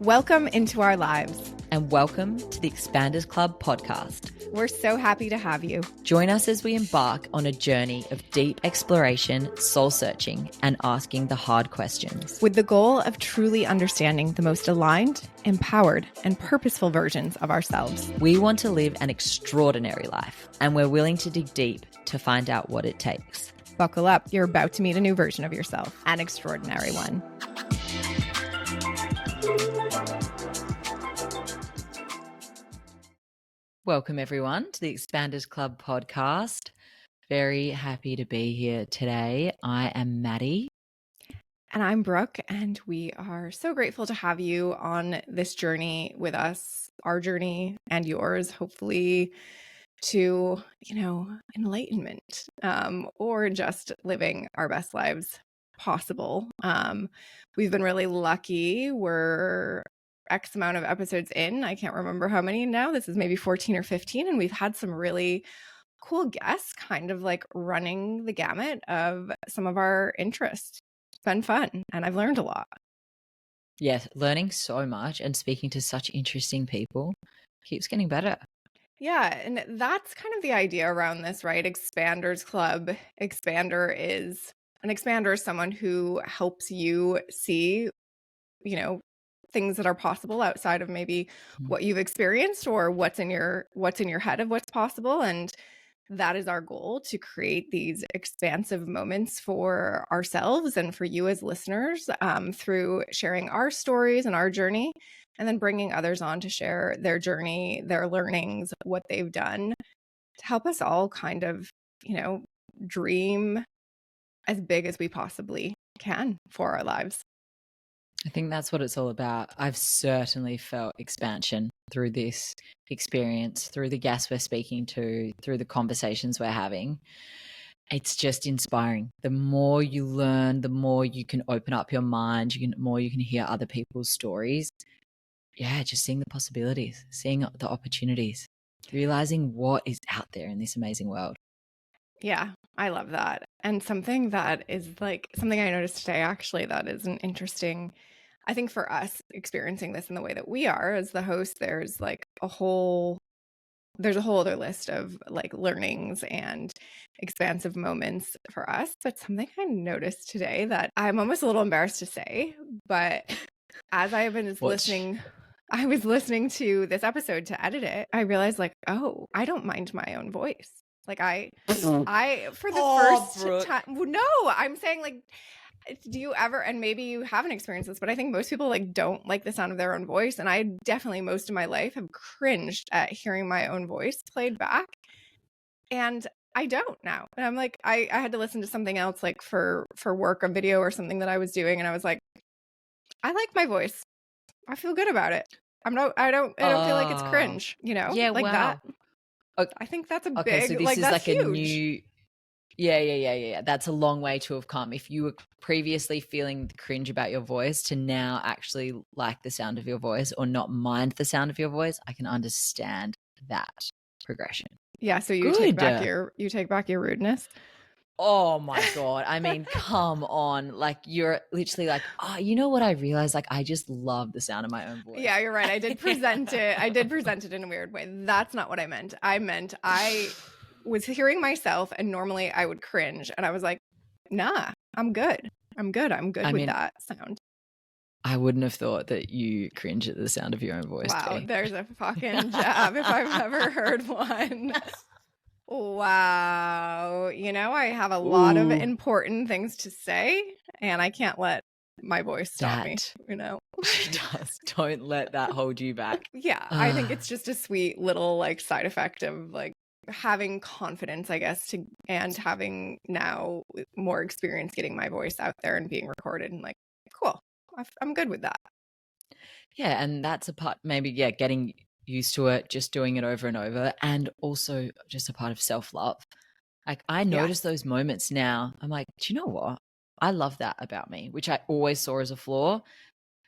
Welcome into our lives. And welcome to the Expanders Club podcast. We're so happy to have you. Join us as we embark on a journey of deep exploration, soul searching, and asking the hard questions. With the goal of truly understanding the most aligned, empowered, and purposeful versions of ourselves. We want to live an extraordinary life, and we're willing to dig deep to find out what it takes. Buckle up. You're about to meet a new version of yourself, an extraordinary one. Welcome, everyone, to the Expanders Club podcast. Very happy to be here today. I am Maddie. And I'm Brooke, and we are so grateful to have you on this journey with us, our journey and yours, hopefully to, enlightenment or just living our best lives possible. We've been really lucky. We're X amount of episodes in. I can't remember how many now. This is maybe 14 or 15. And we've had some really cool guests kind of like running the gamut of some of our interests. It's been fun. And I've learned a lot. Yes, learning so much and speaking to such interesting people keeps getting better. Yeah. And that's kind of the idea around this, right? Expanders Club. An expander is someone who helps you see, things that are possible outside of maybe what you've experienced or what's in your head of what's possible. And that is our goal, to create these expansive moments for ourselves and for you as listeners through sharing our stories and our journey, and then bringing others on to share their journey, their learnings, what they've done, to help us all kind of, dream as big as we possibly can for our lives. I think that's what it's all about. I've certainly felt expansion through this experience, through the guests we're speaking to, through the conversations we're having. It's just inspiring. The more you learn, the more you can open up your mind, the more you can hear other people's stories. Yeah, just seeing the possibilities, seeing the opportunities, realizing what is out there in this amazing world. Yeah, I love that. And something that is something I noticed today, actually, that is an interesting, I think for us experiencing this in the way that we are as the host, there's a whole other list of learnings and expansive moments for us. But something I noticed today that I'm almost a little embarrassed to say, but as I was listening to this episode to edit it, I realized oh, I don't mind my own voice. I for the first time, no, I'm saying do you ever, and maybe you haven't experienced this, but I think most people don't like the sound of their own voice. And I definitely most of my life have cringed at hearing my own voice played back. And I don't now. And I'm I had to listen to something else for work, a video or something that I was doing. And I was like, I like my voice. I feel good about it. I don't feel like it's cringe, Yeah, wow. that. Okay. I think that's a big, so this is that's huge. A new, yeah. That's a long way to have come. If you were previously feeling cringe about your voice to now actually like the sound of your voice or not mind the sound of your voice, I can understand that progression. Yeah. So you take back your rudeness. Oh my God. I mean, come on. You're literally oh, you know what I realized? I just love the sound of my own voice. Yeah, you're right. I did present it. I did present it in a weird way. That's not what I meant. I was hearing myself, and normally I would cringe, and I was like, nah, I'm good. I'm good with that sound. I wouldn't have thought that you cringe at the sound of your own voice. Wow, there's a fucking jab if I've ever heard one. Wow. I have a lot of important things to say, and I can't let my voice stop me, Don't let that hold you back. Yeah. I think it's just a sweet little side effect of having confidence, I guess, and having now more experience getting my voice out there and being recorded, and cool. I'm good with that. Yeah. And that's a part, maybe, getting used to it, just doing it over and over, and also just a part of self-love. I notice those moments now. I'm like, do you know what? I love that about me, which I always saw as a flaw.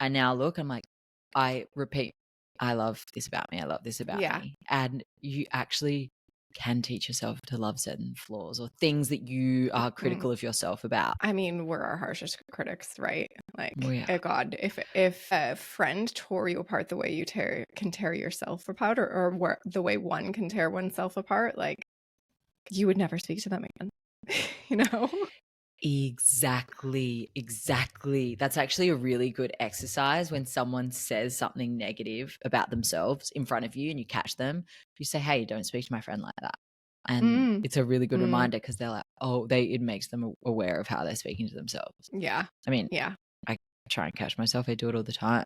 I now look, I'm like, I repeat, I love this about me. I love this about me. And you actually can teach yourself to love certain flaws or things that you are critical of yourself about. I mean, we're our harshest critics, right? Like, God, if a friend tore you apart the way you can tear yourself apart, or the way one can tear oneself apart, like, you would never speak to them again, you know? Exactly. That's actually a really good exercise when someone says something negative about themselves in front of you and you catch them. You say, hey, don't speak to my friend like that. And it's a really good reminder because they're like, it makes them aware of how they're speaking to themselves. Yeah. I mean, I try and catch myself. I do it all the time.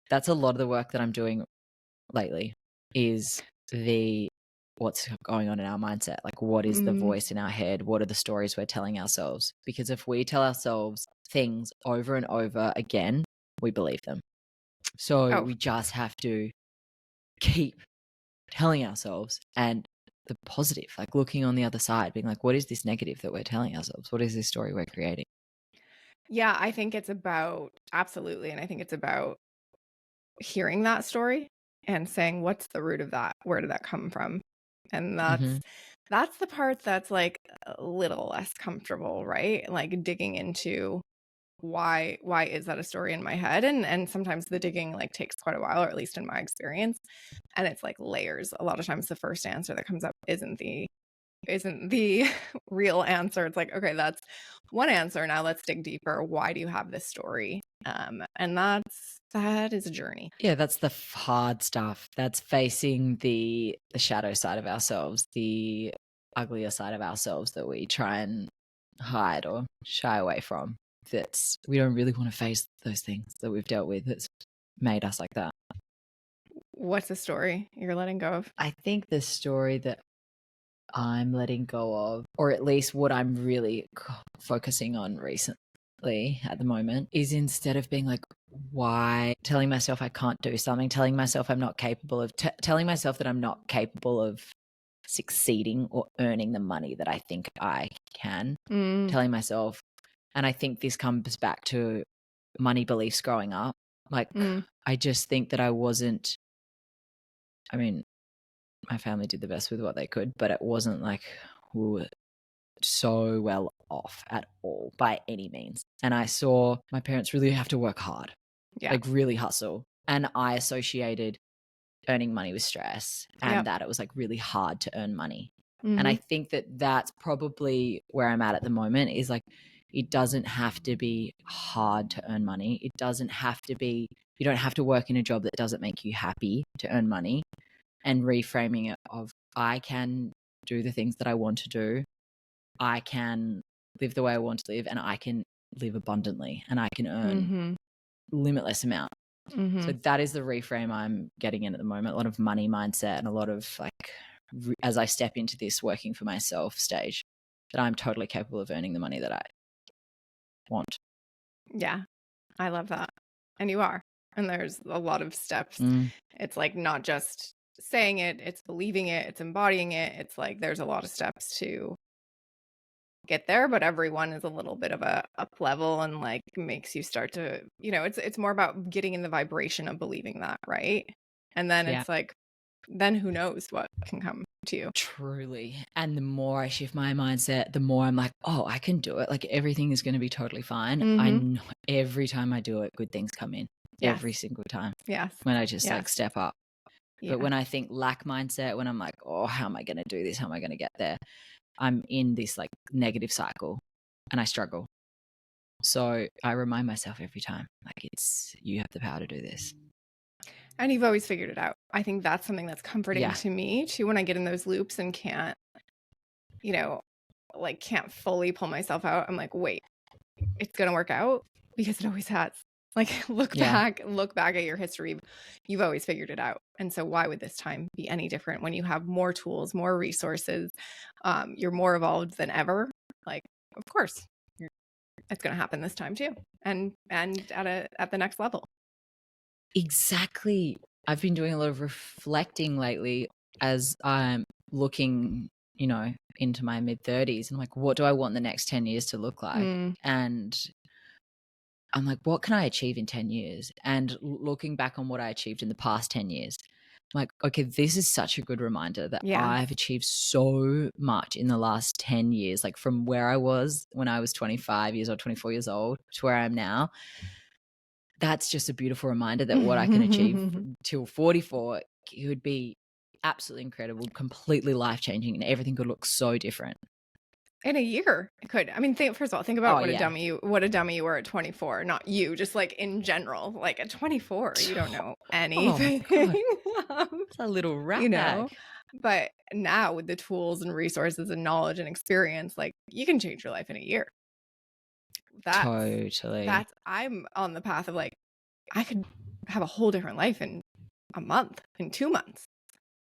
That's a lot of the work that I'm doing lately is what's going on in our mindset. Like, what is the voice in our head? What are the stories we're telling ourselves? Because if we tell ourselves things over and over again, we believe them. So we just have to keep telling ourselves, and the positive, like looking on the other side, being like, what is this negative that we're telling ourselves? What is this story we're creating? Yeah, I think it's about, absolutely. And I think it's about hearing that story and saying, what's the root of that? Where did that come from? And that's the part that's like a little less comfortable, right? Like digging into why is that a story in my head? And sometimes the digging like takes quite a while, or at least in my experience. And it's like layers. A lot of times the first answer that comes up isn't the real answer. It's like, okay, that's one answer. Now let's dig deeper. Why do you have this story? And that is a journey. Yeah, that's the hard stuff. That's facing the shadow side of ourselves, the uglier side of ourselves that we try and hide or shy away from. We don't really want to face those things that we've dealt with that's made us like that. What's the story you're letting go of? I think the story that I'm letting go of, or at least what I'm really focusing on recently at the moment, is instead of being like, why, telling myself I can't do something, telling myself I'm not capable of, telling myself that I'm not capable of succeeding or earning the money that I think I can, telling myself, and I think this comes back to money beliefs growing up. Like, I just think that I wasn't, I mean, my family did the best with what they could, but it wasn't like we were so well off at all by any means. And I saw my parents really have to work hard, like really hustle. And I associated earning money with stress and that it was like really hard to earn money. And I think that that's probably where I'm at the moment, is like, it doesn't have to be hard to earn money. It doesn't have to be, you don't have to work in a job that doesn't make you happy to earn money. And reframing it of, I can do the things that I want to do. I can live the way I want to live, and I can live abundantly, and I can earn limitless amount. So that is the reframe I'm getting in at the moment. A lot of money mindset and a lot of like, as I step into this working for myself stage, that I'm totally capable of earning the money that I want. Yeah, I love that. And you are. And there's a lot of steps. It's like not just saying it, it's believing it, it's embodying it. It's like there's a lot of steps to get there, but everyone is a little bit of a up level and like makes you start to, it's more about getting in the vibration of believing that, right? And then it's like, then who knows what can come to you. Truly. And the more I shift my mindset, the more I'm like, oh, I can do it. Like, everything is going to be totally fine. I know every time I do it, good things come in. Every single time. Yes. When I just like step up. But when I think lack mindset, when I'm like, oh, how am I going to do this? How am I going to get there? I'm in this like negative cycle and I struggle. So I remind myself every time, like, you have the power to do this. And you've always figured it out. I think that's something that's comforting to me too, when I get in those loops and can't fully pull myself out. I'm like, wait, it's going to work out, because it always has. Like, look back at your history. You've always figured it out. And so why would this time be any different when you have more tools, more resources? You're more evolved than ever. Like, of course, it's going to happen this time too. And at the next level. Exactly. I've been doing a lot of reflecting lately as I'm looking, into my mid-30s, and like, what do I want the next 10 years to look like? And I'm like, what can I achieve in 10 years? And looking back on what I achieved in the past 10 years, like, okay, this is such a good reminder that Yeah. I've achieved so much in the last 10 years, like from where I was when I was 25 years old, 24 years old to where I am now. That's just a beautiful reminder that what I can achieve till 44, it would be absolutely incredible, completely life-changing, and everything could look so different. In a year, it could. I mean, first of all, think about what a dummy you were at 24. Not you, just like in general. Like at 24, you don't know anything. Oh my God. It's a little rat you bag. know. But now with the tools and resources and knowledge and experience, like you can change your life in a year. Totally. I'm on the path of like, I could have a whole different life in a month, in 2 months.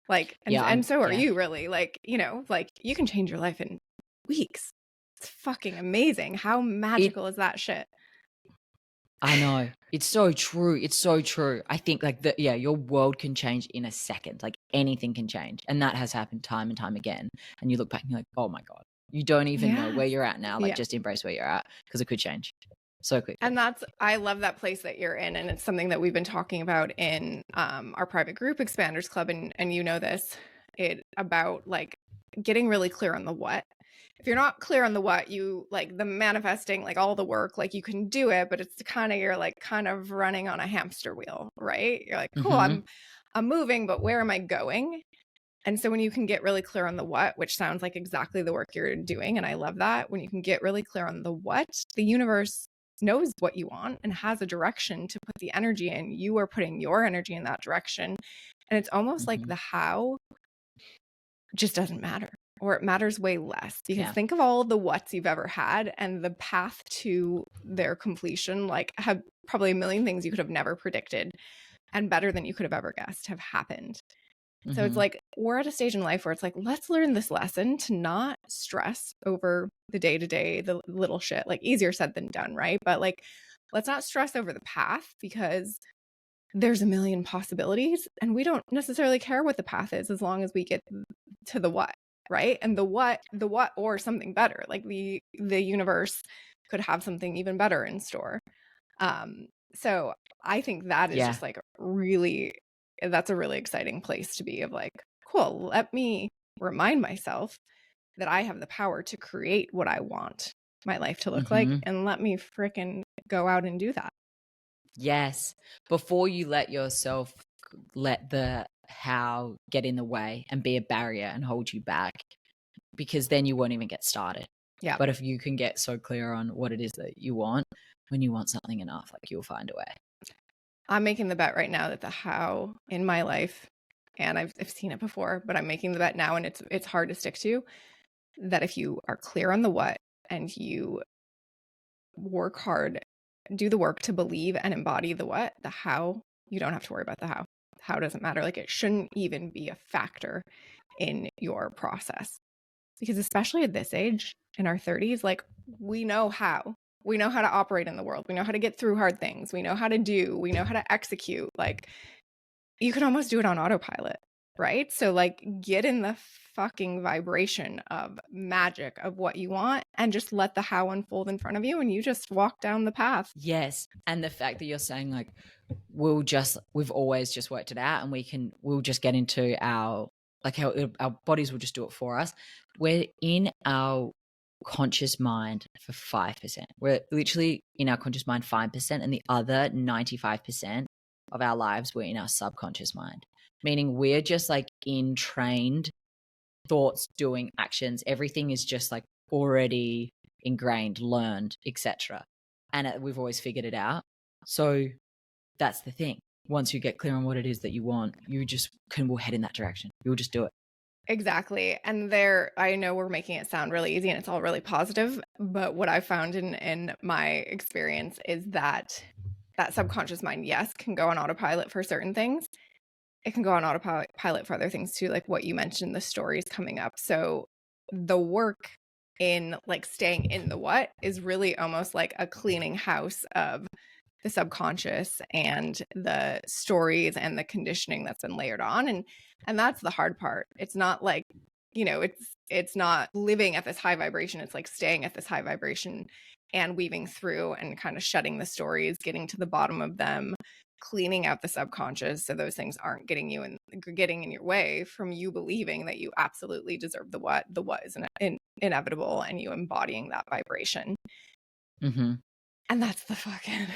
Like, and so are you really. Like, you know, like you can change your life in weeks. It's fucking amazing. How magical is that shit? I know. It's so true. It's so true. I think like your world can change in a second. Like anything can change. And that has happened time and time again. And you look back and you're like, oh my God, you don't even know where you're at now. Like just embrace where you're at because it could change so quickly. And I love that place that you're in. And it's something that we've been talking about in our private group Expanders Club. And you know this, about like getting really clear on the what. If you're not clear on the what, you like the manifesting, like all the work, like you can do it, but it's kind of, you're like kind of running on a hamster wheel, right? You're like, cool, I'm moving, but where am I going? And so when you can get really clear on the what, which sounds like exactly the work you're doing, and I love that, when you can get really clear on the what, the universe knows what you want and has a direction to put the energy in. You are putting your energy in that direction. And it's almost like the how just doesn't matter, or it matters way less, because think of all the whats you've ever had, and the path to their completion, like have probably a million things you could have never predicted and better than you could have ever guessed have happened. So it's like, we're at a stage in life where it's like, let's learn this lesson to not stress over the day-to-day, the little shit, like easier said than done, right? But like, let's not stress over the path, because there's a million possibilities and we don't necessarily care what the path is as long as we get to the what, right? And the what or something better, like the universe could have something even better in store. So I think that is just like that's a really exciting place to be, of like, cool, let me remind myself that I have the power to create what I want my life to look like, and let me fricking go out and do that. Yes. Before you let yourself let the how get in the way and be a barrier and hold you back, because then you won't even get started. Yeah. But if you can get so clear on what it is that you want, when you want something enough, like you'll find a way. I'm making the bet right now that the how in my life, and I've seen it before, but I'm making the bet now, and it's hard to stick to, that if you are clear on the what and you work hard, do the work to believe and embody the what, the how, you don't have to worry about the how. How doesn't matter. Like it shouldn't even be a factor in your process, because especially at this age in our 30s, like we know how to operate in the world. We know how to get through hard things. We know how to execute. Like you can almost do it on autopilot, right? So like get in the fucking vibration of magic of what you want and just let the how unfold in front of you, and you just walk down the path. Yes. And the fact that you're saying like we've always just worked it out, and we'll just get into our bodies will just do it for us. We're in our conscious mind for 5%. We're literally in our conscious mind 5%, and the other 95% of our lives we're in our subconscious mind, meaning we're just like in trained thoughts, doing actions. Everything is just like already ingrained, learned, etc. And we've always figured it out. So that's the thing. Once you get clear on what it is that you want, you just will head in that direction. You'll just do it. Exactly. And I know we're making it sound really easy and it's all really positive, but what I found in my experience is that subconscious mind, yes, can go on autopilot for certain things. It can go on autopilot for other things too, like what you mentioned, the stories coming up. So the work in like staying in the what is really almost like a cleaning house of the subconscious and the stories and the conditioning that's been layered on. And that's the hard part. It's not like, it's not living at this high vibration. It's like staying at this high vibration and weaving through and kind of shutting the stories, getting to the bottom of them, cleaning out the subconscious so those things aren't getting you getting in your way from you believing that you absolutely deserve the what is inevitable, and you embodying that vibration. Mm-hmm. And that's the fucking,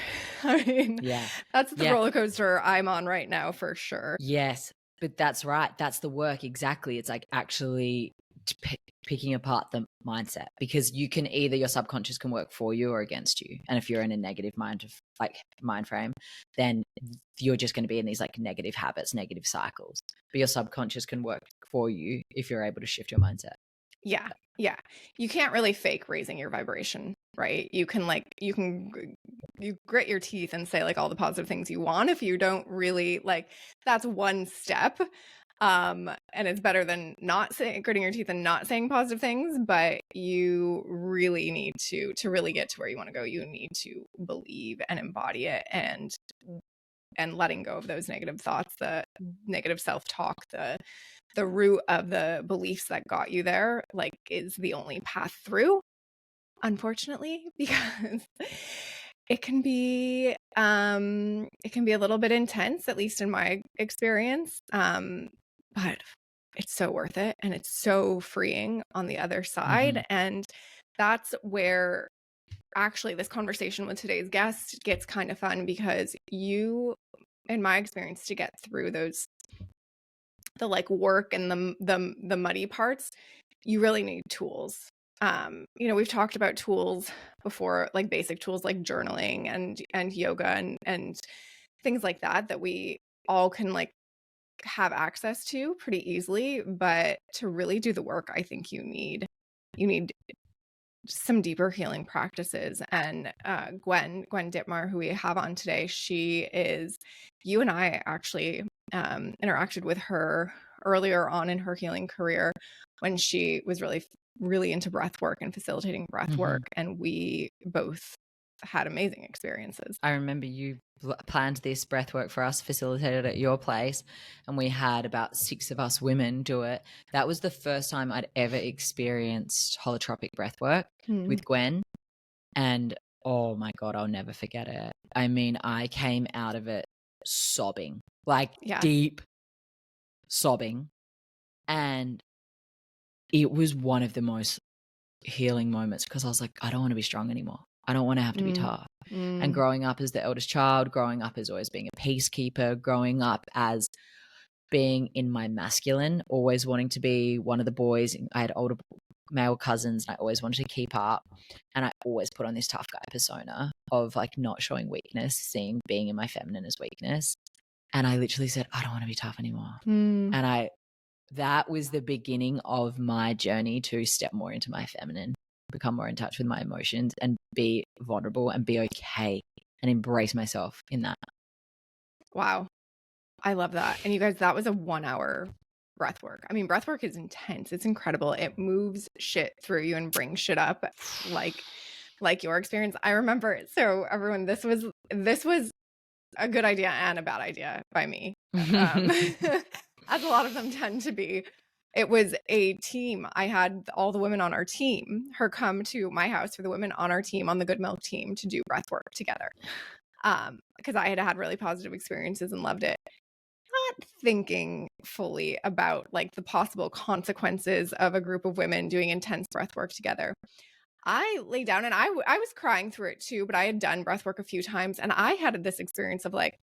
I mean, Yeah. that's the Yeah. roller coaster I'm on right now for sure. Yes. But that's right. That's the work. Exactly. It's like actually picking apart the mindset, because you can either, your subconscious can work for you or against you. And if you're in a negative mind frame, then you're just going to be in these like negative habits, negative cycles. But your subconscious can work for you if you're able to shift your mindset. Yeah. Yeah. You can't really fake raising your vibration, right? You grit your teeth and say like all the positive things you want. If you don't really like, that's one step. And it's better than not gritting your teeth and not saying positive things, but you really need to really get to where you want to go. You need to believe and embody it, and letting go of those negative thoughts, the negative self-talk, the root of the beliefs that got you there, like, is the only path through, unfortunately, because it can be a little bit intense, at least in my experience. But it's so worth it, and it's so freeing on the other side. Mm-hmm. And that's where actually this conversation with today's guest gets kind of fun, because you, in my experience, to get through those, the like work and the muddy parts, you really need tools. We've talked about tools before, like basic tools like journaling and yoga and things like that we all can like have access to pretty easily. But to really do the work, I think you need some deeper healing practices. And Gwen Dittmar, who we have on today, you and I actually interacted with her earlier on in her healing career, when she was really into breath work and facilitating breath work. And we both had amazing experiences. I remember you planned this breath work for us, facilitated at your place, and we had about 6 of us women do it. That was the first time I'd ever experienced holotropic breath work with Gwen. And oh my God, I'll never forget it. I mean, I came out of it sobbing, like deep sobbing. And it was one of the most healing moments, because I was like, I don't want to be strong anymore. I don't want to have to be tough. And growing up as the eldest child, growing up as always being a peacekeeper, growing up as being in my masculine, always wanting to be one of the boys. I had older male cousins, and I always wanted to keep up. And I always put on this tough guy persona of like not showing weakness, seeing being in my feminine as weakness. And I literally said, I don't want to be tough anymore. And that was the beginning of my journey to step more into my feminine, become more in touch with my emotions, and be vulnerable and be okay and embrace myself in that. Wow. I love that. And you guys, that was a 1-hour breath work. I mean, breath work is intense. It's incredible. It moves shit through you and brings shit up, like your experience. I remember. So everyone, this was a good idea and a bad idea by me. As a lot of them tend to be. It was a team. I had all the women on our team, come to my house for the women on our team, on the Good Milk team, to do breath work together. Because I had really positive experiences and loved it. Not thinking fully about like the possible consequences of a group of women doing intense breath work together. I lay down, and I was crying through it too, but I had done breath work a few times, and I had this experience of like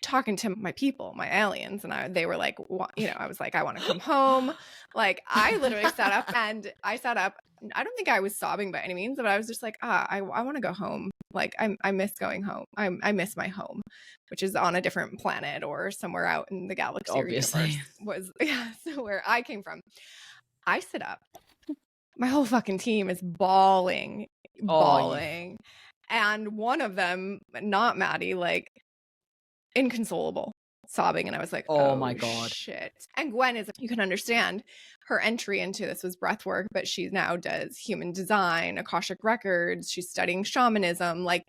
talking to my people, my aliens, and they were like, I was like, I want to come home. Like, I literally sat up. I don't think I was sobbing by any means, but I was just like, I want to go home. Like, I miss going home. I miss my home, which is on a different planet or somewhere out in the galaxy. Obviously. Or universe, so where I came from. I sit up. My whole fucking team is bawling. And one of them, not Maddie, like, inconsolable, sobbing. And I was like, oh my God, shit. And Gwen you can understand, her entry into this was breath work, but she now does human design, Akashic Records. She's studying shamanism. Like,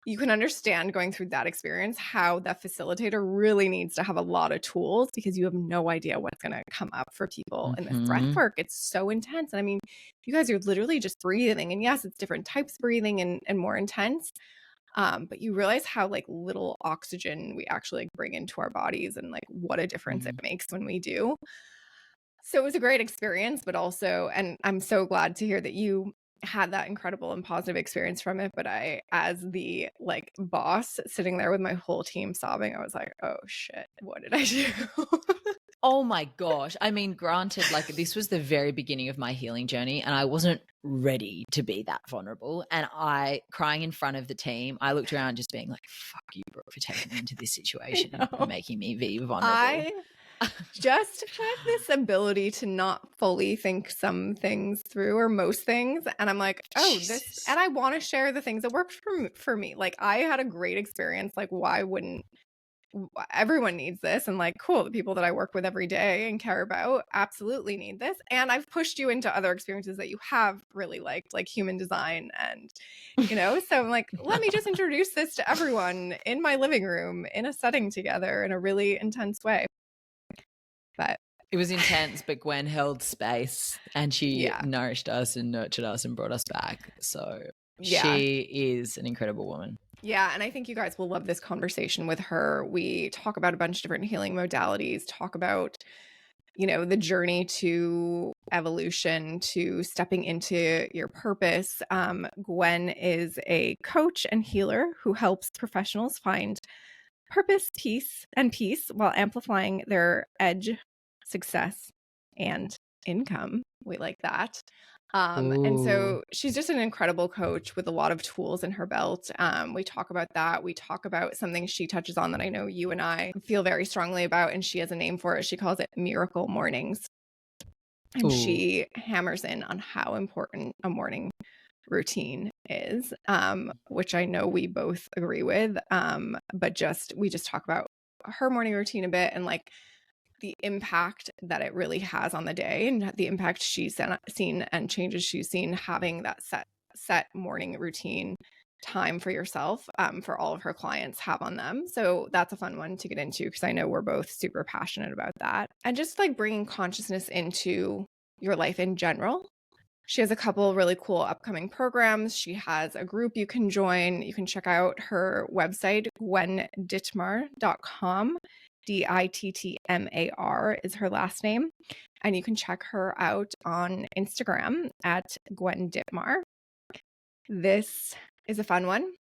you can understand, going through that experience, how the facilitator really needs to have a lot of tools, because you have no idea what's going to come up for people in this breath work. It's so intense. And I mean, you guys are literally just breathing, and yes, it's different types of breathing and more intense. But you realize how like little oxygen we actually like bring into our bodies and like what a difference it makes when we do. So it was a great experience, but also, and I'm so glad to hear that you had that incredible and positive experience from it. But I, as the like boss sitting there with my whole team sobbing, I was like, oh shit, what did I do? Oh my gosh. I mean, granted, like this was the very beginning of my healing journey and I wasn't ready to be that vulnerable. And I, crying in front of the team, I looked around just being like, fuck you, Brooke, for taking me into this situation and making me be vulnerable. I just have this ability to not fully think some things through or most things. And I'm like, oh, this, and I want to share the things that worked for me. Like I had a great experience. Like why wouldn't everyone needs this? And like, cool, the people that I work with every day and care about absolutely need this. And I've pushed you into other experiences that you have really liked, like human design and, you know, so I'm like, let me just introduce this to everyone in my living room in a setting together in a really intense way. But it was intense, but Gwen held space and she nourished us and nurtured us and brought us back. So she is an incredible woman. Yeah. And I think you guys will love this conversation with her. We talk about a bunch of different healing modalities, talk about, you know, the journey to evolution, to stepping into your purpose. Gwen is a coach and healer who helps professionals find purpose, peace while amplifying their edge, success, and income. We like that. And so she's just an incredible coach with a lot of tools in her belt. We talk about that. We talk about something she touches on that I know you and I feel very strongly about, and she has a name for it. She calls it Miracle Mornings. And she hammers in on how important a morning routine is, which I know we both agree with. But we just talk about her morning routine a bit and like the impact that it really has on the day and the impact she's seen and changes she's seen having that set morning routine time for yourself, for all of her clients have on them. So that's a fun one to get into because I know we're both super passionate about that. And just like bringing consciousness into your life in general. She has a couple really cool upcoming programs. She has a group you can join. You can check out her website, gwendittmar.com. Dittmar is her last name. And you can check her out on Instagram at Gwen Dittmar. This is a fun one.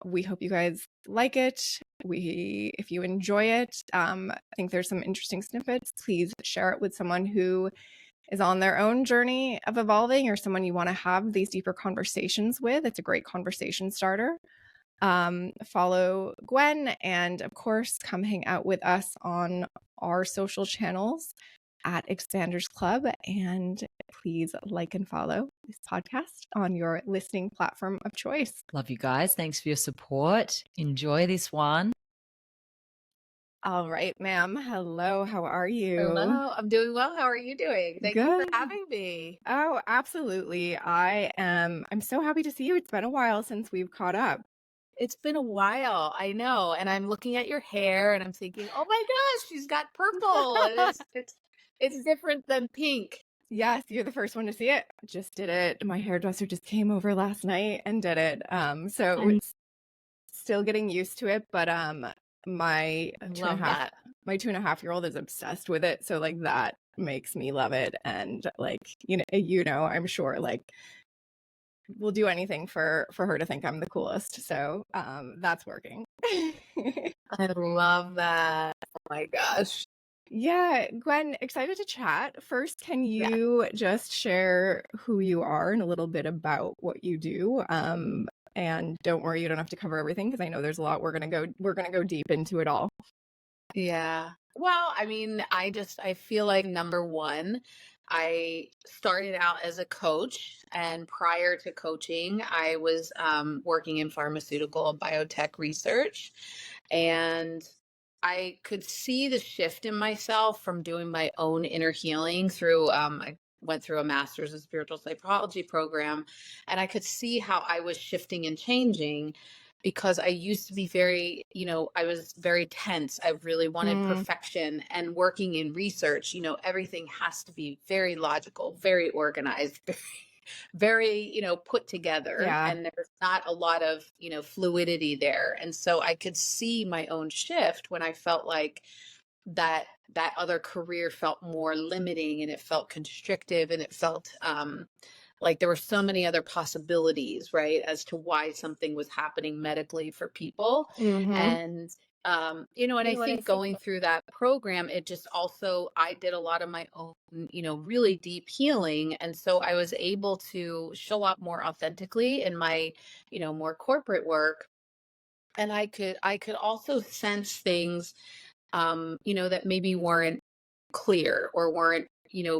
We hope you guys like it. If you enjoy it, I think there's some interesting snippets. Please share it with someone who is on their own journey of evolving or someone you want to have these deeper conversations with. It's a great conversation starter. Follow Gwen and of course come hang out with us on our social channels at Expanders Club, and please like and follow this podcast on your listening platform of choice. Love you guys. Thanks for your support. Enjoy this one. All right, ma'am. Hello. How are you? Hello. I'm doing well. How are you doing? Thank you for having me. Oh, absolutely. I'm so happy to see you. It's been a while since we've caught up. It's been a while. I know. And I'm looking at your hair and I'm thinking, oh my gosh, she's got purple. And it's different than pink. Yes, you're the first one to see it. Just did it. My hairdresser just came over last night and did it. So it's still getting used to it, but my 2.5-year-old is obsessed with it. So like that makes me love it. And like, I'm sure like we'll do anything for her to think I'm the coolest. So that's working. I love that. Oh my gosh. Yeah, Gwen, excited to chat. First, can you just share who you are and a little bit about what you do? And don't worry, you don't have to cover everything because I know there's a lot. We're gonna go deep into it all. Yeah. Well, I mean, I feel like number one, I started out as a coach, and prior to coaching, I was working in pharmaceutical and biotech research, and I could see the shift in myself from doing my own inner healing through I went through a master's in spiritual psychology program, and I could see how I was shifting and changing because I used to be very, I was very tense. I really wanted perfection, and working in research, everything has to be very logical, very organized, very, put together, Yeah. and there's not a lot of, fluidity there. And so I could see my own shift when I felt like that other career felt more limiting, and it felt constrictive, and it felt like there were so many other possibilities, right, as to why something was happening medically for people. Mm-hmm. And and I think going through that program, it just also, I did a lot of my own, really deep healing. And so I was able to show up more authentically in my, more corporate work. And I could also sense things, that maybe weren't clear, or weren't,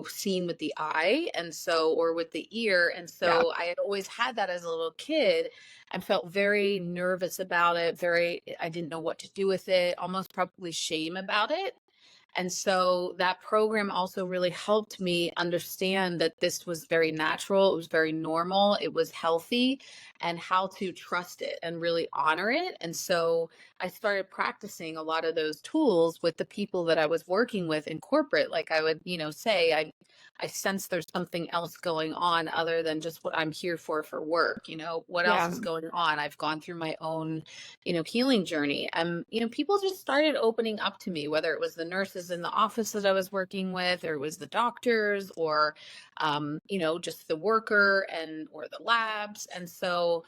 seen with the eye, and so, or with the ear. And Yeah. so I had always had that as a little kid, and felt very nervous about it. I didn't know what to do with it, almost probably shame about it. And so that program also really helped me understand that this was very natural, it was very normal, it was healthy, and how to trust it and really honor it. And so I started practicing a lot of those tools with the people that I was working with in corporate. Like I would, say, I sense there's something else going on other than just what I'm here for work. What else Yeah. is going on? I've gone through my own, healing journey. And, people just started opening up to me, whether it was the nurses in the office that I was working with, or it was the doctors, or, just the worker, or the labs. And so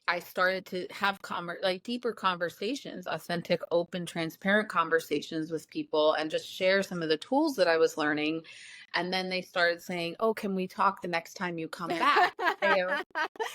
I started to have like deeper conversations, authentic, open, transparent conversations with people, and just share some of the tools that I was learning. And then they started saying, "Oh, can we talk the next time you come back?" And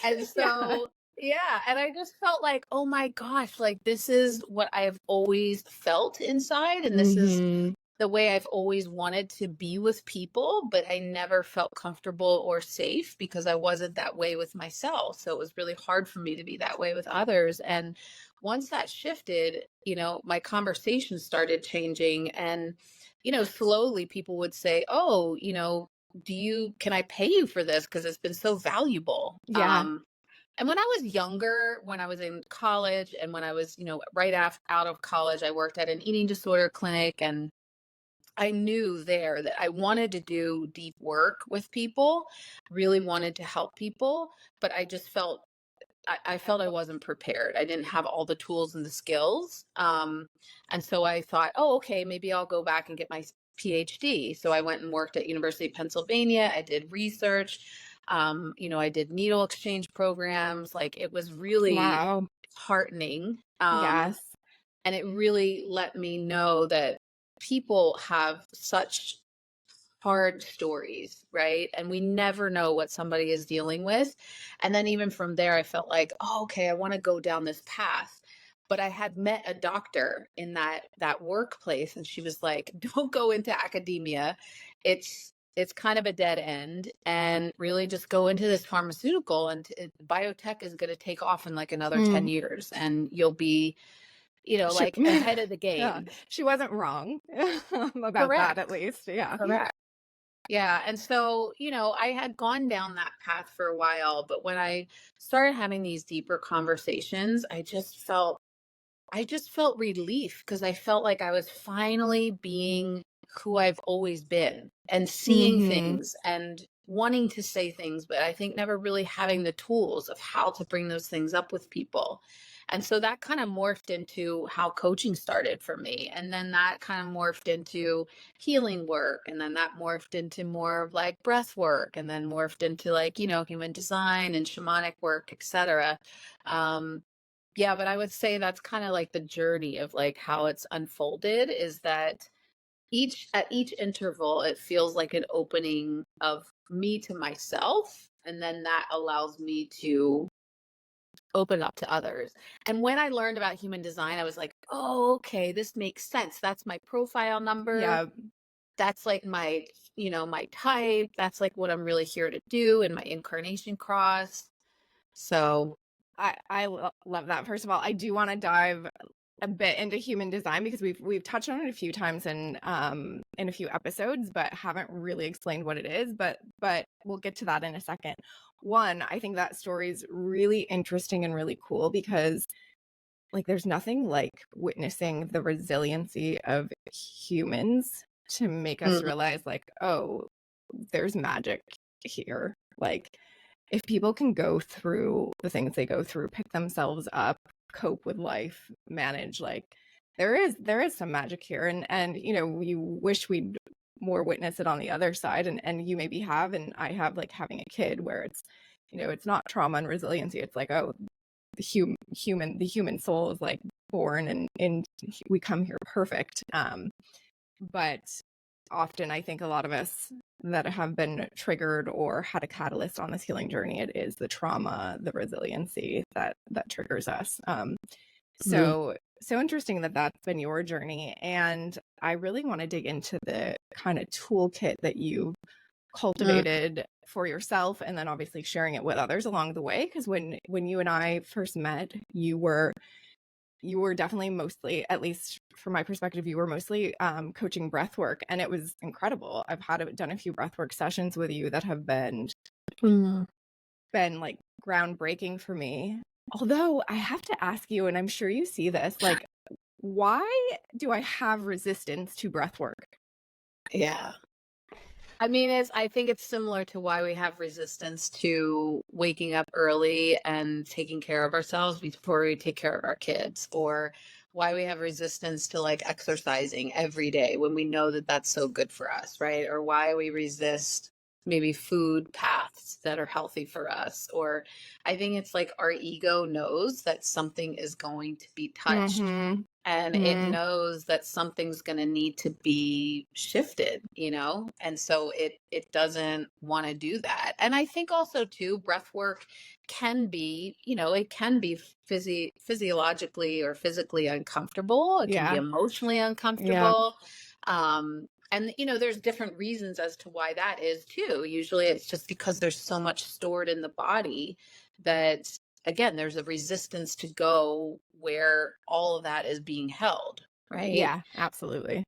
Yeah. so, yeah, and I just felt like, oh my gosh, like this is what I've always felt inside, and this is Mm-hmm. the way I've always wanted to be with people, but I never felt comfortable or safe because I wasn't that way with myself. So it was really hard for me to be that way with others. And once that shifted, my conversation started changing. And, slowly people would say, "Oh, can I pay you for this? Because it's been so valuable." Yeah. And when I was younger, when I was in college, and when I was, right out of college, I worked at an eating disorder clinic, and I knew there that I wanted to do deep work with people, really wanted to help people, but I just felt, I felt I wasn't prepared. I didn't have all the tools and the skills. And so I thought, oh, okay, maybe I'll go back and get my PhD. So I went and worked at University of Pennsylvania. I did research. I did needle exchange programs. Like it was really Wow. heartening. Yes. And it really let me know that people have such hard stories, right? And we never know what somebody is dealing with. And then even from there, I felt like, oh, okay, I want to go down this path. But I had met a doctor in that workplace, and she was like, "Don't go into academia. It's kind of a dead end, and really just go into this pharmaceutical, and biotech is going to take off in like another 10 Mm. years, and you'll be, She, like ahead of the yeah. game." She wasn't wrong about that, at Correct. least. Yeah. Correct. Yeah. And so, I had gone down that path for a while, but when I started having these deeper conversations, I just felt relief, because I felt like I was finally being who I've always been, and seeing Mm-hmm. things, and wanting to say things, but I think never really having the tools of how to bring those things up with people. And so that kind of morphed into how coaching started for me. And then that kind of morphed into healing work. And then that morphed into more of like breath work, and then morphed into like, human design and shamanic work, etc. Um, yeah, but I would say that's kind of like the journey of like how it's unfolded, is that at each interval it feels like an opening of me to myself, and then that allows me to open up to others. And when I learned about human design, I was like, "Oh, okay, this makes sense. That's my profile number. Yeah. That's like my type. That's like what I'm really here to do in my incarnation cross." So, Love that. First of all, I do want to dive a bit into human design, because we've touched on it a few times in a few episodes, but haven't really explained what it is. But we'll get to that in a second. One, I think that story is really interesting and really cool, because like there's nothing like witnessing the resiliency of humans to make us mm, realize like, oh, there's magic here. Like if people can go through the things they go through, pick themselves up, cope with life, manage, like there is some magic here. And you know, we wish we'd more witness it on the other side. And you maybe have, and I have, like having a kid where it's, you know, it's not trauma and resiliency. It's like, oh, the human soul is like born and we come here perfect. But often I think a lot of us that have been triggered or had a catalyst on this healing journey, it is the trauma, the resiliency that triggers us. So interesting that that's been your journey. And I really want to dig into the kind of toolkit that you cultivated for yourself, and then obviously sharing it with others along the way. Because when you and I first met, you were definitely mostly, at least from my perspective, you were mostly coaching breath work, and it was incredible. I've done a few breathwork sessions with you that have been like groundbreaking for me. Although I have to ask you, and I'm sure you see this, like, why do I have resistance to breath work? Yeah. I mean, I think it's similar to why we have resistance to waking up early and taking care of ourselves before we take care of our kids, or why we have resistance to like exercising every day when we know that that's so good for us, right? Or why we resist maybe food paths that are healthy for us. Or I think it's like our ego knows that something is going to be touched. And it knows that something's going to need to be shifted, you know? And so it doesn't want to do that. And I think also too, breath work can be, you know, it can be physiologically or physically uncomfortable. It can be emotionally uncomfortable. And, you know, there's different reasons as to why that is too. Usually it's just because there's so much stored in the body that, again, there's a resistance to go where all of that is being held, right? Yeah, absolutely.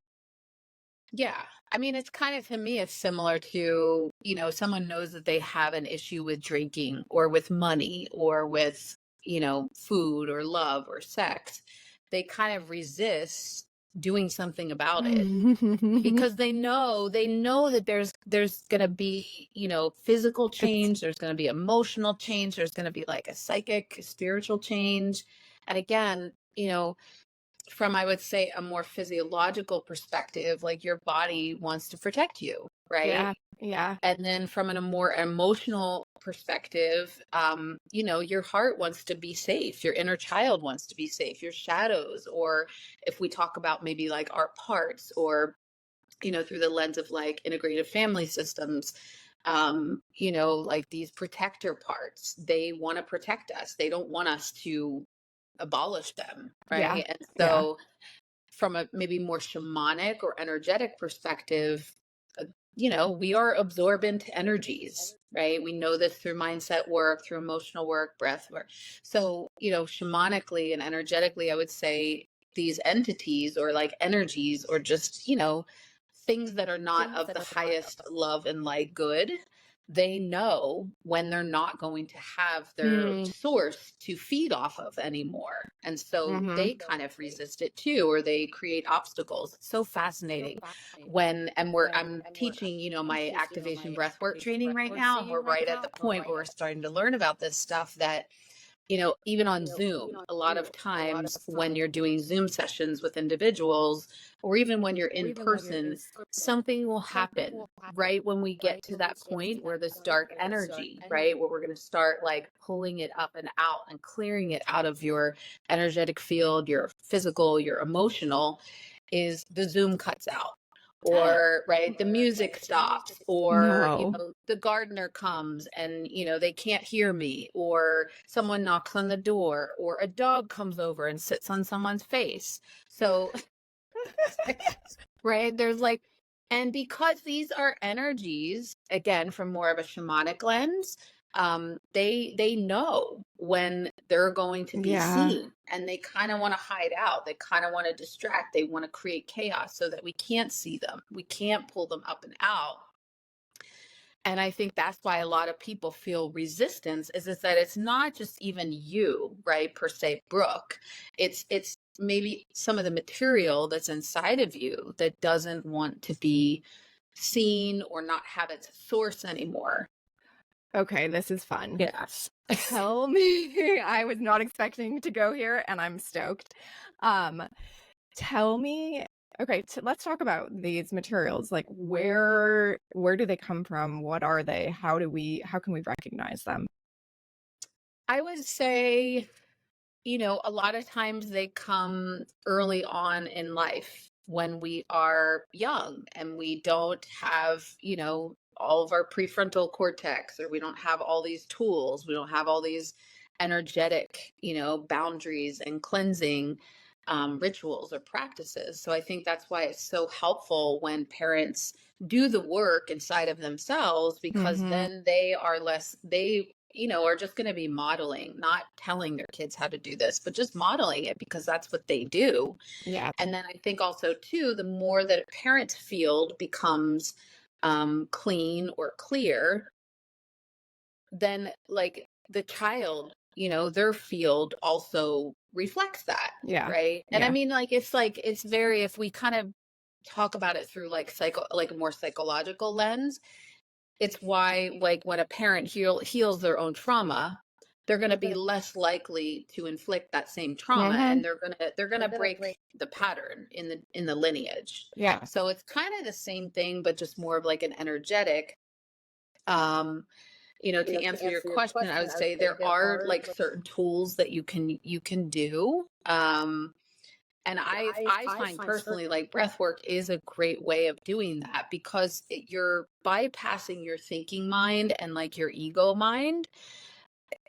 Yeah. I mean, it's kind of, to me, it's similar to, you know, someone knows that they have an issue with drinking or with money or with, you know, food or love or sex. They kind of resist doing something about it because they know that there's going to be, you know, physical change, there's going to be emotional change, there's going to be like a psychic, spiritual change. And again, you know, from, I would say, a more physiological perspective, like your body wants to protect you, right? Yeah. And then from a more emotional perspective, you know, your heart wants to be safe. Your inner child wants to be safe. Your shadows, or if we talk about maybe like our parts, or, you know, through the lens of like integrative family systems, you know, like these protector parts, they want to protect us. They don't want us to abolish them, right? And so from a maybe more shamanic or energetic perspective, you know, we are absorbent energies, right? We know this through mindset work, through emotional work, breath work. So, you know, shamanically and energetically, I would say these entities or like energies, or just, you know, things that are not of the highest love and light good, they know when they're not going to have their source to feed off of anymore. And so they kind of resist it too, or they create obstacles. It's so fascinating when, and I'm teaching, you know, my activation breathwork training right now. And we're right at the point where we're starting to learn about this stuff that, you know, even on Zoom, a lot of times when you're doing Zoom sessions with individuals, or even when you're in person, something will happen right when we get to that point where this dark energy, right, where we're going to start like pulling it up and out and clearing it out of your energetic field, your physical, your emotional, is the Zoom cuts out. Or right, the music stops, or you know, the gardener comes and, you know, they can't hear me, or someone knocks on the door, or a dog comes over and sits on someone's face. So right, there's like, and because these are energies, again, from more of a shamanic lens, they know when they're going to be seen, and they kind of want to hide out, they kind of want to distract, they want to create chaos so that we can't see them, we can't pull them up and out. And I think that's why a lot of people feel resistance, is that it's not just even you, right, per se, Brooke. It's maybe some of the material that's inside of you that doesn't want to be seen or not have its source anymore. Okay, this is fun. Yes. Tell me, I was not expecting to go here and I'm stoked. Um, tell me, okay, let's talk about these materials. Like where do they come from? What are they? How can we recognize them? I would say, a lot of times they come early on in life when we are young and we don't have, all of our prefrontal cortex, or we don't have all these tools. We don't have all these energetic, boundaries and cleansing rituals or practices. So I think that's why it's so helpful when parents do the work inside of themselves, because Mm-hmm. then they are less, they are just going to be modeling, not telling their kids how to do this, but just modeling it because that's what they do. Yeah. And then I think also too, the more that a parent's field becomes clean or clear, then like the child, their field also reflects that. Yeah. Right. And I Yeah. mean, it's very, if we kind of talk about it through like like a more psychological lens, it's why, like, when a parent heals their own trauma, they're going to be less likely to inflict that same trauma, Mm-hmm. and they're going to break the pattern in the lineage. Yeah. So it's kind of the same thing, but just more of like an energetic. um to answer your question, I would say there are like certain tools that you can do. And I find personally, like, breath work is a great way of doing that, because you're bypassing your thinking mind and like your ego mind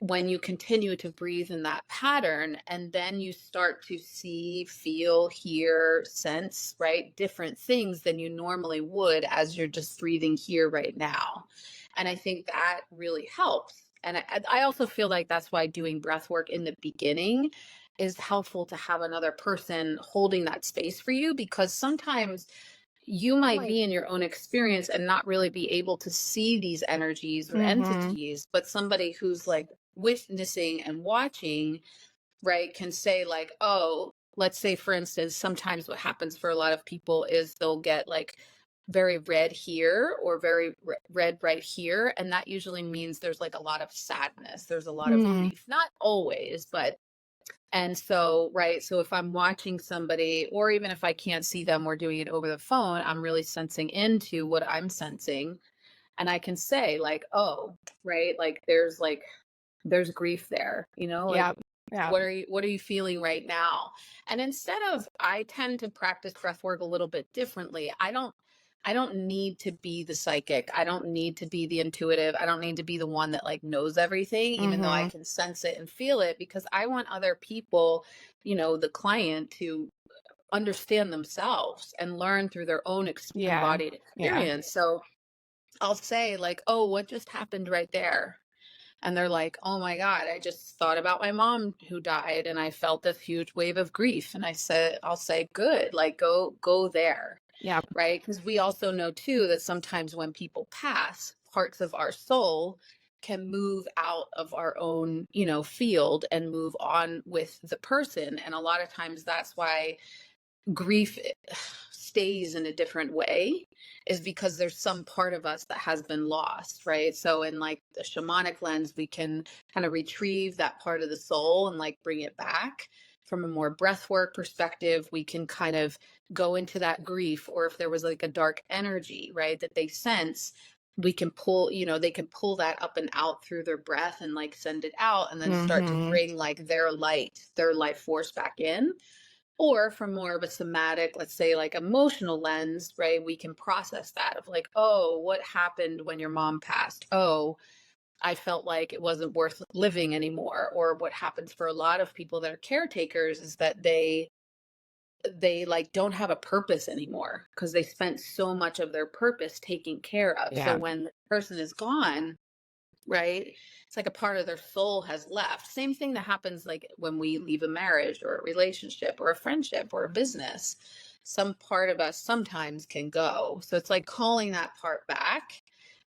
when you continue to breathe in that pattern, and then you start to see, feel, hear, sense, right, different things than you normally would as you're just breathing here right now. And I think that really helps. And I also feel like that's why doing breath work in the beginning is helpful, to have another person holding that space for you, because sometimes you might be in your own experience and not really be able to see these energies or Mm-hmm. entities, but somebody who's like witnessing and watching, right, can say like, oh, let's say for instance, sometimes what happens for a lot of people is they'll get like very red here or very red right here, and that usually means there's like a lot of sadness, there's a lot of Mm-hmm. grief, not always, but. And so, right, so if I'm watching somebody, or even if I can't see them, we're doing it over the phone, I'm really sensing into what I'm sensing. And I can say, like, oh, right, there's grief there, like, Yeah. Yeah. what are you feeling right now? And instead of, I tend to practice breath work a little bit differently. I don't need to be the psychic. I don't need to be the intuitive. I don't need to be the one that like knows everything, even though I Mm-hmm. can sense it and feel it, because I want other people, the client, to understand themselves and learn through their own Yeah. embodied Yeah. experience. So I'll say like, oh, what just happened right there? And they're like, oh my God, I just thought about my mom who died and I felt this huge wave of grief. And I'll say, good, like go there. Yeah. Right. Because we also know too that sometimes when people pass, parts of our soul can move out of our own, field and move on with the person. And a lot of times that's why grief stays in a different way, is because there's some part of us that has been lost, right? So in like the shamanic lens, we can kind of retrieve that part of the soul and like bring it back. From a more breathwork perspective, we can kind of go into that grief, or if there was like a dark energy, right, that they sense, we can pull, they can pull that up and out through their breath and like send it out, and then start to Mm-hmm. bring like their light, their life force back in. Or from more of a somatic, let's say like emotional lens, right, we can process that of like, oh, what happened when your mom passed? Oh, I felt like it wasn't worth living anymore. Or what happens for a lot of people that are caretakers is that they like don't have a purpose anymore, because they spent so much of their purpose taking care of. So Yeah. when the person is gone, right, it's like a part of their soul has left. Same thing that happens like when we leave a marriage or a relationship or a friendship or a business. Some part of us sometimes can go, so it's like calling that part back.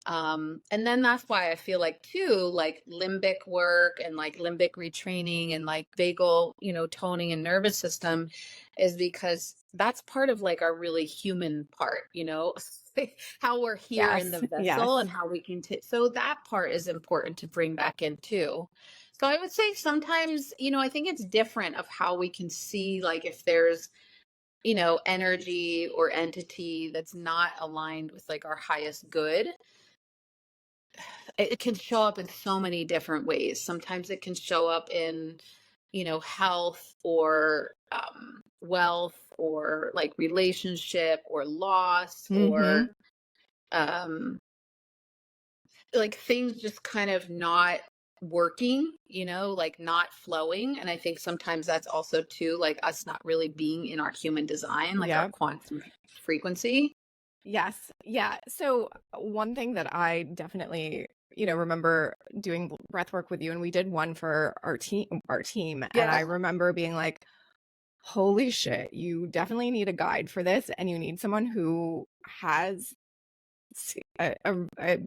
And then that's why I feel like too, like limbic work and like limbic retraining and like vagal, toning and nervous system, is because that's part of like our really human part, how we're here in Yes. the vessel Yes. and how we can so that part is important to bring back in too. So I would say sometimes, I think it's different of how we can see, like, if there's, energy or entity that's not aligned with like our highest good. It can show up in so many different ways. Sometimes it can show up in, health or wealth or like relationship or loss Mm-hmm. or um, like things just kind of not working, like not flowing. And I think sometimes that's also too like us not really being in our human design, like our Yep. quantum frequency. Yes. Yeah. So one thing that I definitely, remember doing breath work with you, and we did one for our team. And I Yeah. remember being like, holy shit, you definitely need a guide for this. And you need someone who has a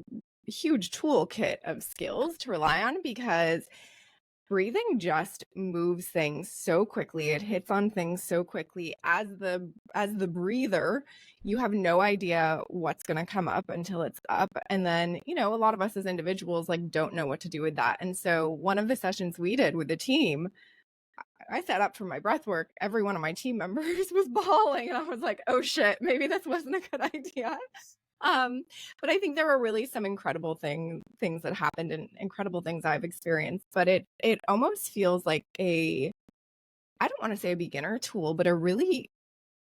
huge toolkit of skills to rely on, because breathing just moves things so quickly. It hits on things so quickly. As the breather, you have no idea what's going to come up until it's up. And then, a lot of us as individuals like don't know what to do with that. And so one of the sessions we did with the team, I set up for my breath work. Every one of my team members was bawling, and I was like, oh shit, maybe this wasn't a good idea. But I think there were really some incredible things that happened, and incredible things I've experienced. But it almost feels like I don't want to say a beginner tool, but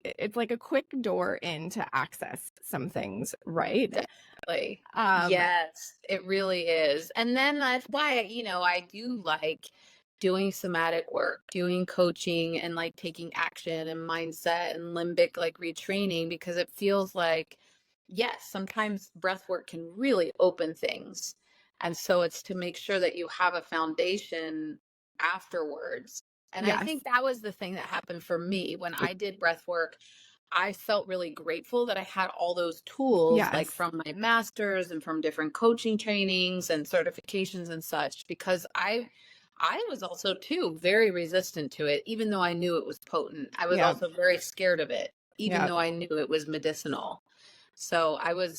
it's like a quick door in to access some things, right? Definitely. Um, Yes, it really is. And then that's why, I do like doing somatic work, doing coaching and like taking action and mindset and limbic like retraining, because it feels like, yes, sometimes breath work can really open things. And so it's to make sure that you have a foundation afterwards. And I yes, think that was the thing that happened for me when I did breath work. I felt really grateful that I had all those tools, like yes, from my masters and from different coaching trainings and certifications and such, because I was also too very resistant to it, even though I knew it was potent. I was yeah, also very scared of it, even yeah. though I knew it was medicinal. So I would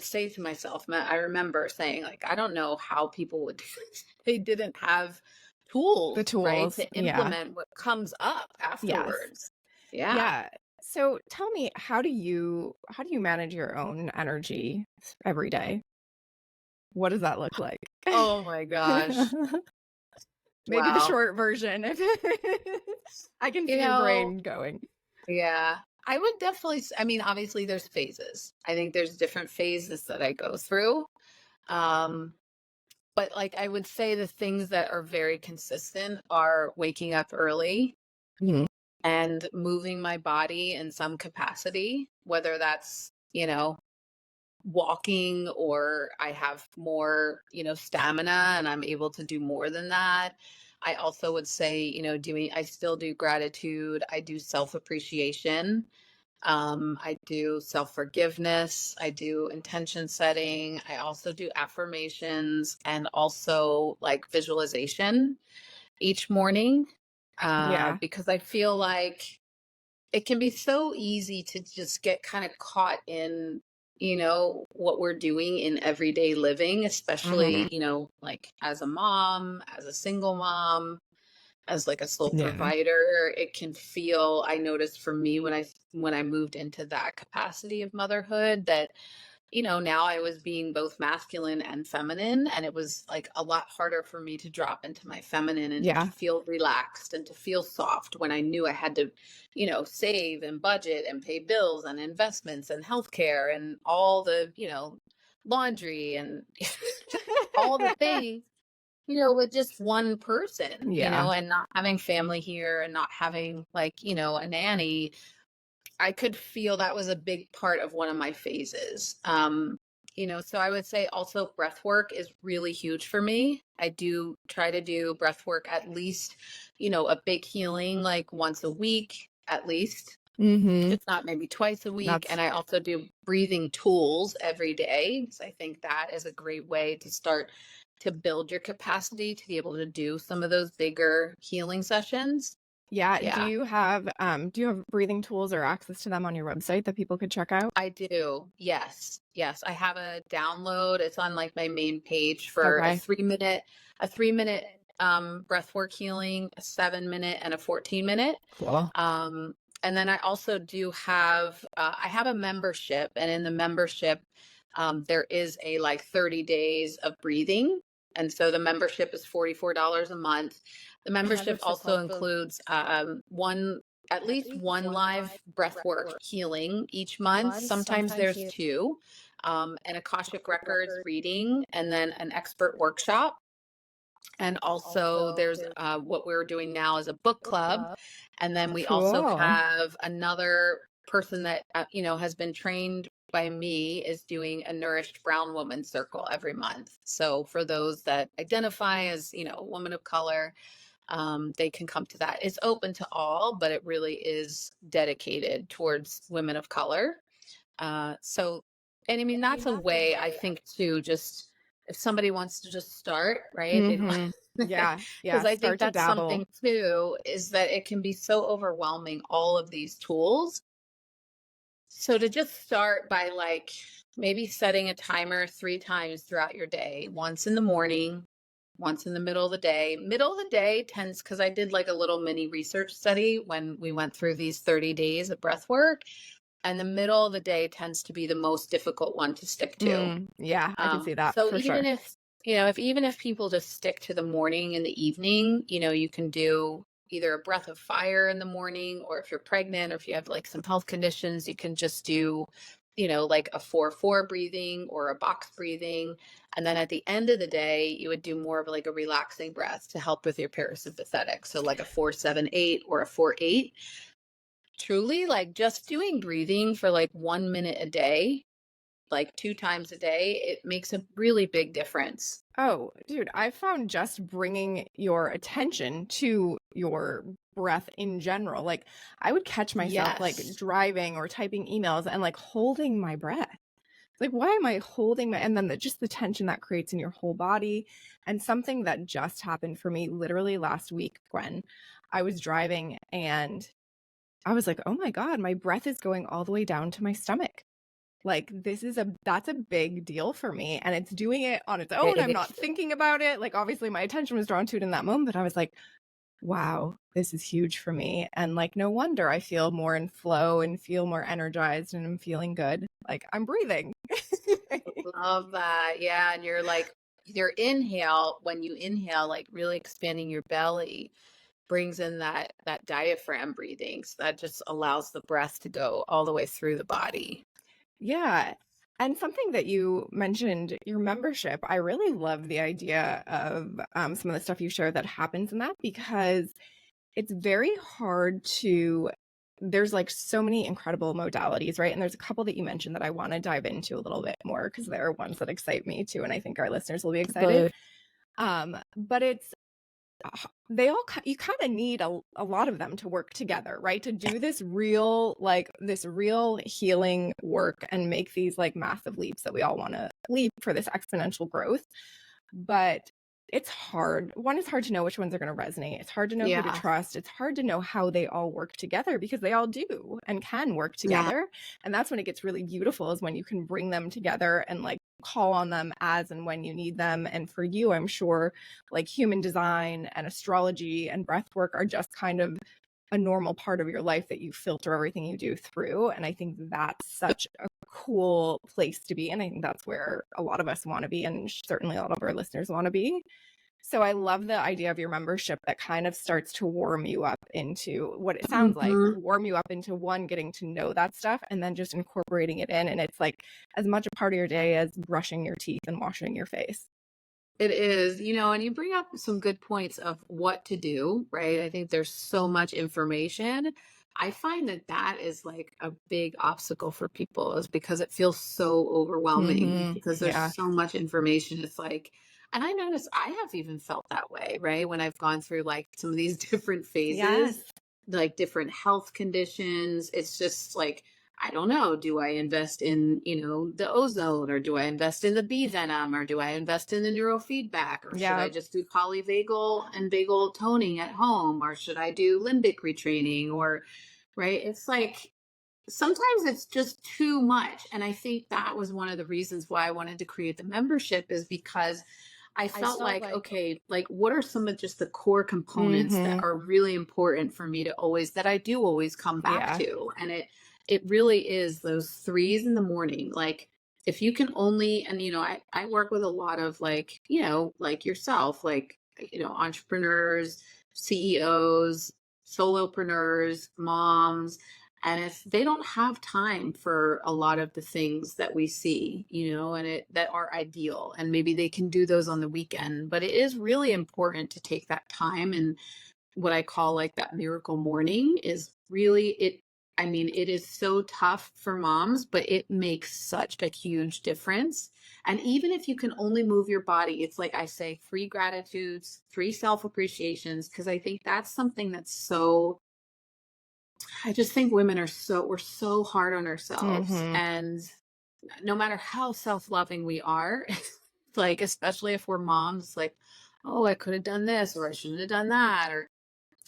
say to myself, I remember saying, like, I don't know how people would do this. They didn't have The tools, right, tools, to yeah, implement what comes up yes, afterwards. Yeah. yeah. So tell me, how do you manage your own energy every day? What does that look like? Oh my gosh. Maybe the Wow. short version. I can You see your know, brain going. yeah. I would definitely, I mean, obviously there's phases. I think there's different phases that I go through. Um, but like I would say the things that are very consistent are waking up early Mhm. and moving my body in some capacity, whether that's, walking, or I have more, stamina and I'm able to do more than that. I also would say, I still do gratitude. I do self appreciation. I do self forgiveness. I do intention setting. I also do affirmations and also like visualization each morning, Yeah. because I feel like it can be so easy to just get kind of caught in, what we're doing in everyday living, Mhm. especially, like as a mom, as a single mom, as like a sole Yeah. provider. It can feel, I noticed for me when I moved into that capacity of motherhood, that now I was being both masculine and feminine, and it was like a lot harder for me to drop into my feminine and to Yeah. feel relaxed and to feel soft when I knew I had to, save and budget and pay bills and investments and healthcare and all the, laundry and just all the things, with just one person, Yeah. and not having family here and not having like, a nanny. I could feel that was a big part of one of my phases. So I would say also breath work is really huge for me. I do try to do breath work at least, a big healing like once a week at least, Mhm. if not maybe twice a week. That's And I also do breathing tools every day. So I think that is a great way to start to build your capacity to be able to do some of those bigger healing sessions. Yeah. Yeah. Do you have breathing tools or access to them on your website that people could check out? I do. Yes. Yes. I have a download. It's on like my main page for Okay. a 3 minute breathwork healing, a 7 minute and a 14 minute. Cool. And then I also do have I have a membership, and in the membership there is a like 30 days of breathing. And so the membership is $44 a month. The membership also includes one at least one live breathwork healing each month. Sometimes there's two, an Akashic Records reading, and then an expert workshop. And also there's what we're doing now is a book club. And then we also Cool. have another person that, has been trained by me, is doing a Nourished Brown Woman Circle every month. So for those that identify as, a woman of color, they can come to that. It's open to all, but it really is dedicated towards women of color. So, and I mean, that's a way I think to just, if somebody wants to just start, right? Mhm. Yeah. Yeah. Because I think Start to that's dabble. something too, is that it can be so overwhelming, all of these tools. So to just start by like maybe setting a timer 3 times throughout your day, once in the morning, once in the middle of the day. Middle of the day tends, because I did like a little mini research study when we went through these 30 days of breath work, and the middle of the day tends to be the most difficult one to stick to. Yeah, I can see that So for even sure. if people just stick to the morning and the evening, you can do either a breath of fire in the morning, or if you're pregnant or if you have like some health conditions, you can just do, like a 4-4 breathing or a box breathing. And then at the end of the day, you would do more of like a relaxing breath to help with your parasympathetic. So like a 4-7-8 or a 4-8. Truly, like just doing breathing for like 1 minute a day, like 2 times a day, it makes a really big difference. Oh, dude, I found just bringing your attention to your breath in general. Like, I would catch myself like Yes. driving or typing emails and like holding my breath. Like, why am I holding my, and then just the tension that creates in your whole body. And something that just happened for me literally last week, Gwen, I was driving and I was like, oh my God, my breath is going all the way down to my stomach. Like, that's a big deal for me, and it's doing it on its own. I'm not thinking about it. Like, obviously my attention was drawn to it in that moment, but I was like, wow, this is huge for me. And like, no wonder I feel more in flow and feel more energized and I'm feeling good. Like, I'm breathing. Love that. Yeah. And you're like, when you inhale, like really expanding your belly brings in that diaphragm breathing. So that just allows the breath to go all the way through the body. Yeah. And something that you mentioned, your membership, I really love the idea of some of the stuff you share that happens in that, because it's very hard to, there's like so many incredible modalities, right? And there's a couple that you mentioned that I want to dive into a little bit more, because there are ones that excite me too. And I think our listeners will be excited. But it's, you kind of need a lot of them to work together, right? To do this real healing work and make these like massive leaps that we all want to leap for this exponential growth. But it's hard. One, it's hard to know which ones are going to resonate. It's hard to know who to trust. It's hard to know how they all work together, because they all do and can work together. And that's when it gets really beautiful, is when you can bring them together and like call on them as and when you need them. And for you, I'm sure like human design and astrology and breath work are just kind of a normal part of your life that you filter everything you do through. And I think that's such a cool place to be. And I think that's where a lot of us want to be, and certainly a lot of our listeners want to be. So I love the idea of your membership that kind of starts to warm you up into what it sounds like, warm you up into one, getting to know that stuff, and then just incorporating it in. And it's like as much a part of your day as brushing your teeth and washing your face. It is, and you bring up some good points of what to do, right? I think there's so much information. I find that is like a big obstacle for people, is because it feels so overwhelming, because there's so much information. It's like, and I notice I have even felt that way, right? When I've gone through like some of these different phases, like different health conditions, it's just like, I don't know, do I invest in, the ozone, or do I invest in the bee venom, or do I invest in the neurofeedback, or should I Yeah. just do polyvagal and vagal toning at home, or should I do limbic retraining, or right? It's like sometimes it's just too much. And I think that was one of the reasons why I wanted to create the membership, is because I felt like, okay, like what are some of just the core components that Mm-hmm. are really important for me to always, that I do always come back Yeah. to? And it really is those threes in the morning. Like if you can only, and I work with a lot of like, like yourself, like, entrepreneurs, CEOs, solopreneurs, moms, and if they don't have time for a lot of the things that we see, that are ideal, and maybe they can do those on the weekend, but it is really important to take that time. And what I call like that miracle morning is really it. I mean, it is so tough for moms, but it makes such a huge difference. And even if you can only move your body, it's like I say, 3 gratitudes, 3 self appreciations, because I think that's something that's so, I just think women we're so hard on ourselves. Mm-hmm. And no matter how self-loving we are, like, especially if we're moms, like, oh, I could have done this, or I shouldn't have done that. Or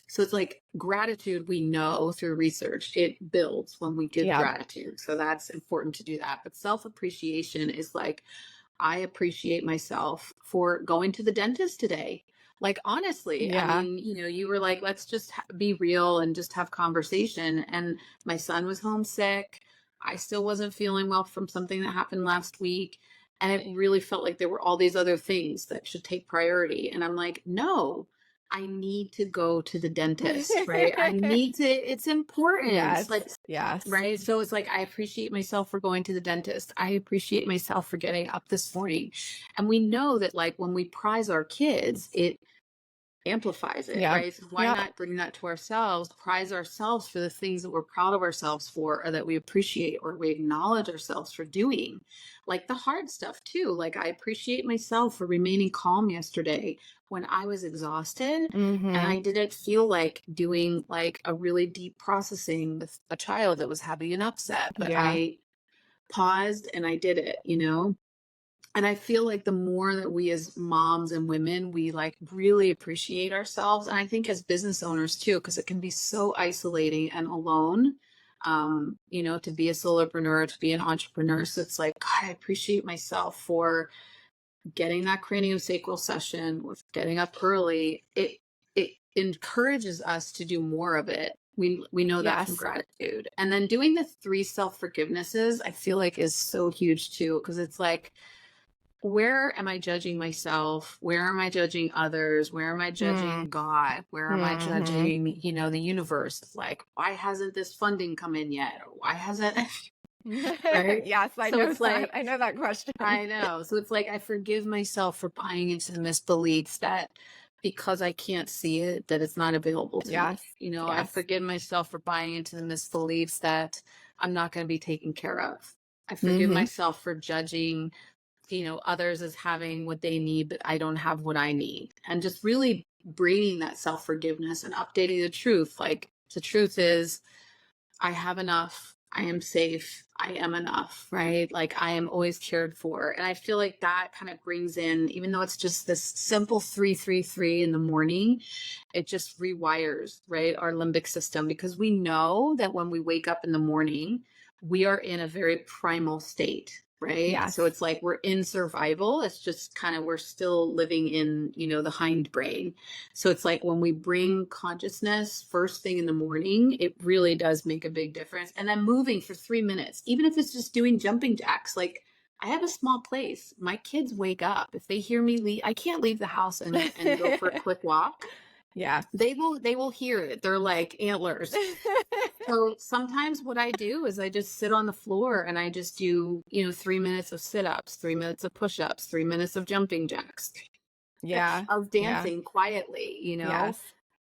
so it's like gratitude, we know through research, it builds when we give Yeah. gratitude. So that's important to do that. But self-appreciation is like, I appreciate myself for going to the dentist today. Like, honestly, I Yeah. mean, you were like, let's just be real and just have conversation. And my son was homesick. I still wasn't feeling well from something that happened last week. And it really felt like there were all these other things that should take priority. And I'm like, no, I need to go to the dentist, right? I need to, it's important. Yes. Like, Yes. right. So it's like, I appreciate myself for going to the dentist. I appreciate myself for getting up this morning. And we know that, like, when we prize our kids, it amplifies it, Yeah. right? So why Yeah. not bring that to ourselves, prize ourselves for the things that we're proud of ourselves for, or that we appreciate, or we acknowledge ourselves for doing, like the hard stuff too. Like, I appreciate myself for remaining calm yesterday when I was exhausted, and Mm-hmm. I didn't feel like doing like a really deep processing with a child that was having an upset, but Yeah. I paused and I did it. And I feel like the more that we as moms and women, we like really appreciate ourselves. And I think as business owners too, because it can be so isolating and alone, to be a solopreneur, to be an entrepreneur. So it's like, God, I appreciate myself for getting that craniosacral session, with getting up early. It encourages us to do more of it. We know that from Yes. gratitude. And then doing the 3 self-forgivenesses, I feel like is so huge too, because it's like, where am I judging myself? Where am I judging others? Where am I Mm-hmm. judging God? Where am I judging, the universe? It's like, why hasn't this funding come in yet? Or why hasn't, right? Yes, I So know it's that. like, I know that question. I know. So it's like, I forgive myself for buying into the misbeliefs that because I can't see it, that it's not available to me. Yes. I Yes. forgive myself for buying into the misbeliefs that I'm not going to be taken care of. I forgive Mm-hmm. myself for judging others as having what they need, but I don't have what I need. And just really bringing that self forgiveness and updating the truth. Like, the truth is, I have enough. I am safe. I am enough, right? Like, I am always cared for. And I feel like that kind of brings in, even though it's just this simple 333 in the morning, it just rewires, right, our limbic system, because we know that when we wake up in the morning, we are in a very primal state, right? So Yes. it's like we're in survival. It's just kind of, we're still living in, the hindbrain. So it's like when we bring consciousness first thing in the morning, it really does make a big difference. And then moving for 3 minutes, even if it's just doing jumping jacks, like, I have a small place. My kids wake up. If they hear me leave, I can't leave the house and go for a quick walk. Yeah. They will hear it. They're like antlers. So sometimes what I do is I just sit on the floor and I just do, 3 minutes of sit-ups, 3 minutes of push-ups, 3 minutes of jumping jacks, Yeah. of Yeah. dancing quietly, Yes.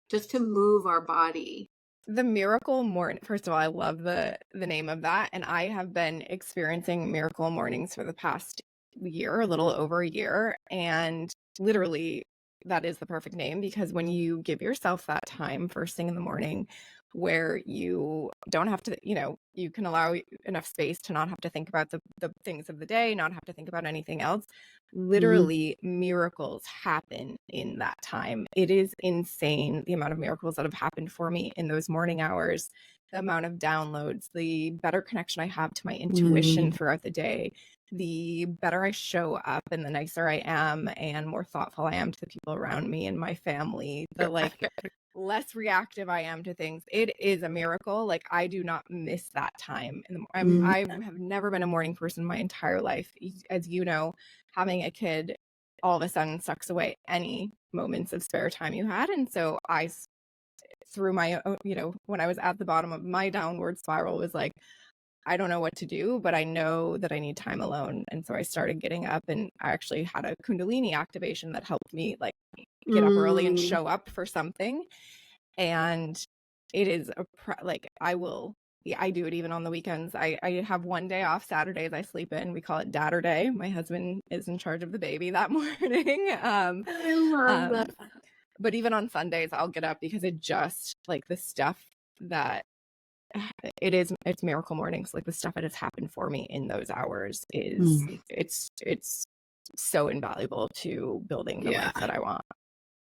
just to move our body. The miracle morning. First of all, I love the name of that, and I have been experiencing miracle mornings for the past year, a little over a year, and literally that is the perfect name, because when you give yourself that time first thing in the morning, where you don't have to, you can allow enough space to not have to think about the things of the day, not have to think about anything else. Literally, miracles happen in that time. It is insane the amount of miracles that have happened for me in those morning hours, the amount of downloads, the better connection I have to my intuition throughout the day, the better I show up and the nicer I am and more thoughtful I am to the people around me and my family, the less reactive I am to things. It is a miracle. Like, I do not miss that time. And I have never been a morning person my entire life. As you know, having a kid all of a sudden sucks away any moments of spare time you had. And so through my, when I was at the bottom of my downward spiral, was like, I don't know what to do, but I know that I need time alone. And so I started getting up, and I actually had a Kundalini activation that helped me like get up early and show up for something. And it is I do it even on the weekends. I have one day off. Saturdays I sleep in. We call it Dadder Day. My husband is in charge of the baby that morning. I love that. But even on Sundays I'll get up, because it just like the stuff that it's miracle mornings. Like the stuff that has happened for me in those hours is it's so invaluable to building the life that I want.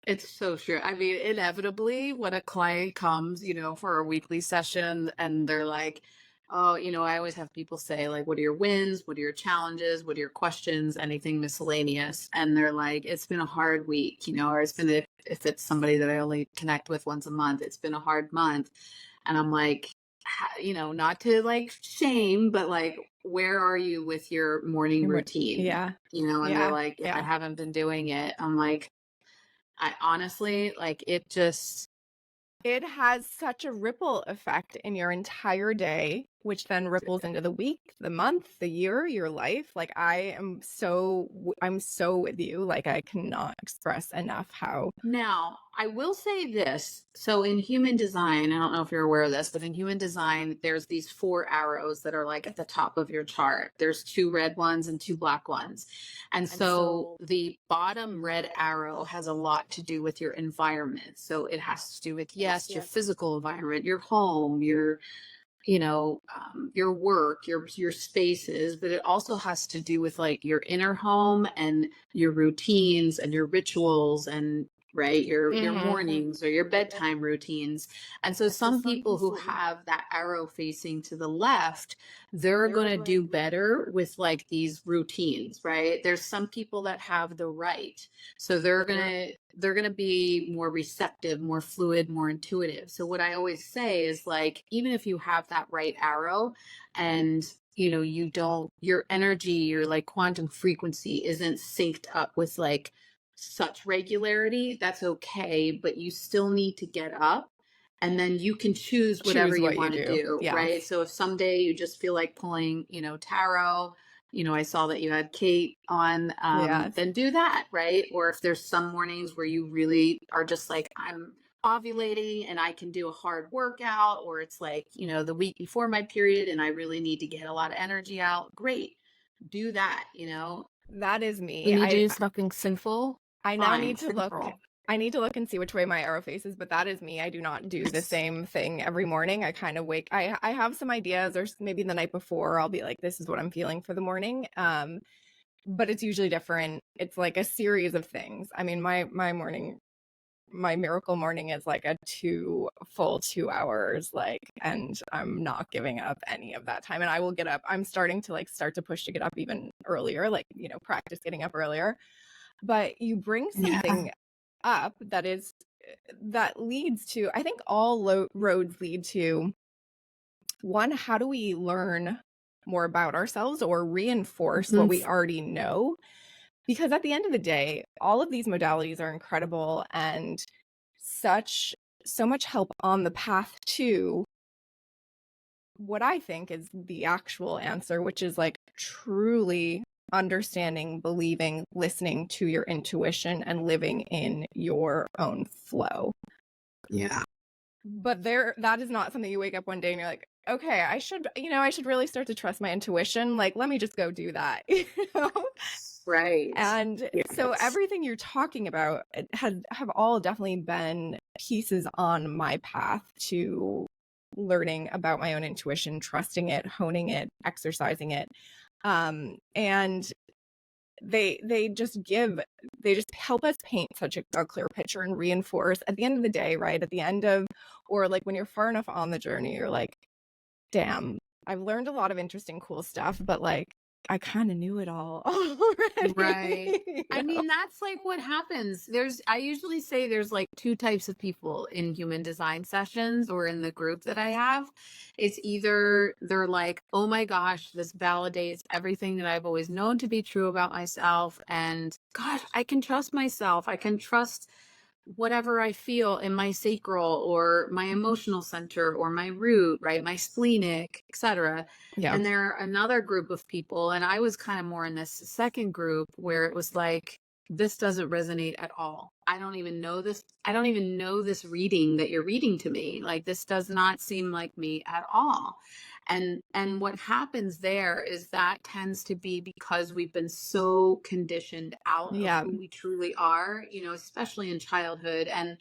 It's so true. I mean, inevitably, when a client comes, for a weekly session and they're like, oh, I always have people say, like, what are your wins? What are your challenges? What are your questions? Anything miscellaneous? And they're like, it's been a hard week, or it's been, if it's somebody that I only connect with once a month, it's been a hard month. And I'm like, not to like shame, but like, where are you with your morning routine? Yeah. And they're like, I haven't been doing it. I'm like, I honestly, like, it has such a ripple effect in your entire day, which then ripples into the week, the month, the year, your life. Like, I'm so with you. Like, I cannot express enough how. Now, I will say this. So in human design, I don't know if you're aware of this, but in human design, there's these 4 arrows that are like at the top of your chart. There's 2 red ones and 2 black ones. And so the bottom red arrow has a lot to do with your environment. So it has to do with, your physical environment, your home, your work, your spaces, but it also has to do with like your inner home and your routines and your rituals and your mornings or your bedtime routines. And so some people who have that arrow facing to the left, they're going to do better with like these routines, right? There's some people that have the right. So they're going to be more receptive, more fluid, more intuitive. So what I always say is like, even if you have that right arrow and you don't, your energy, your like quantum frequency isn't synced up with like such regularity, that's okay, but you still need to get up, and then you can choose whatever you want to do. Right? So if someday you just feel like pulling, tarot, I saw that you had Kate on, then do that, right? Or if there's some mornings where you really are just like, I'm ovulating and I can do a hard workout, or it's like, the week before my period and I really need to get a lot of energy out, great, do that. That is me. When you do something sinful, I now need to look. I need to look and see which way my arrow faces, but that is me. I do not do the same thing every morning. I kind of wake. I have some ideas, or maybe the night before I'll be like, this is what I'm feeling for the morning. But it's usually different. It's like a series of things. I mean, my miracle morning is like a full 2 hours, like, and I'm not giving up any of that time. And I will get up. I'm starting to start to push to get up even earlier, like, practice getting up earlier. But you bring something up that leads to, I think all roads lead to, one, how do we learn more about ourselves or reinforce what we already know? Because at the end of the day, all of these modalities are incredible and so much help on the path to what I think is the actual answer, which is like truly understanding, believing, listening to your intuition and living in your own flow. Yeah. But that is not something you wake up one day and you're like, okay, I should really start to trust my intuition. Like, let me just go do that. Right. And so everything you're talking about have all definitely been pieces on my path to learning about my own intuition, trusting it, honing it, exercising it. And they just help us paint such a clear picture and reinforce at the end of the day, right? At the end of, or like when you're far enough on the journey, you're like, damn, I've learned a lot of interesting, cool stuff, but like, I kind of knew it all already. Right. you I know? mean, that's like what happens. I usually say there's like two types of people in human design sessions or in the group that I have. It's either they're like, oh my gosh, this validates everything that I've always known to be true about myself. And gosh, I can trust myself. I can trust whatever I feel in my sacral or my emotional center or my root, right? My splenic, etc. Yeah. And there are another group of people, and I was kind of more in this second group where it was like, this doesn't resonate at all. I don't even know this. I don't even know this reading that you're reading to me. Like, this does not seem like me at all. And what happens there is that tends to be because we've been so conditioned out of Yeah. who we truly are, especially in childhood. And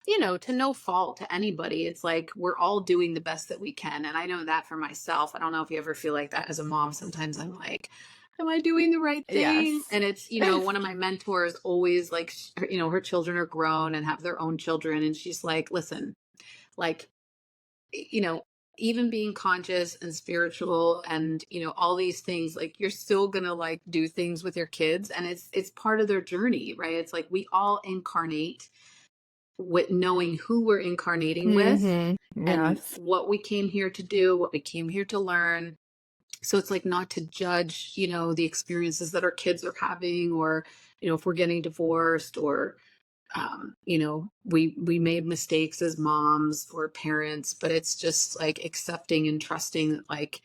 to no fault to anybody, it's like we're all doing the best that we can. And I know that for myself. I don't know if you ever feel like that as a mom. Sometimes I'm like, am I doing the right thing? Yes. And it's, one of my mentors always like, her children are grown and have their own children. And she's like, listen, like, even being conscious and spiritual and, all these things, like you're still gonna like do things with your kids, and it's part of their journey, right? It's like we all incarnate with knowing who we're incarnating with and Yes. what we came here to do, what we came here to learn. So it's like not to judge, the experiences that our kids are having, or, if we're getting divorced, or, we made mistakes as moms or parents, but it's just like accepting and trusting that like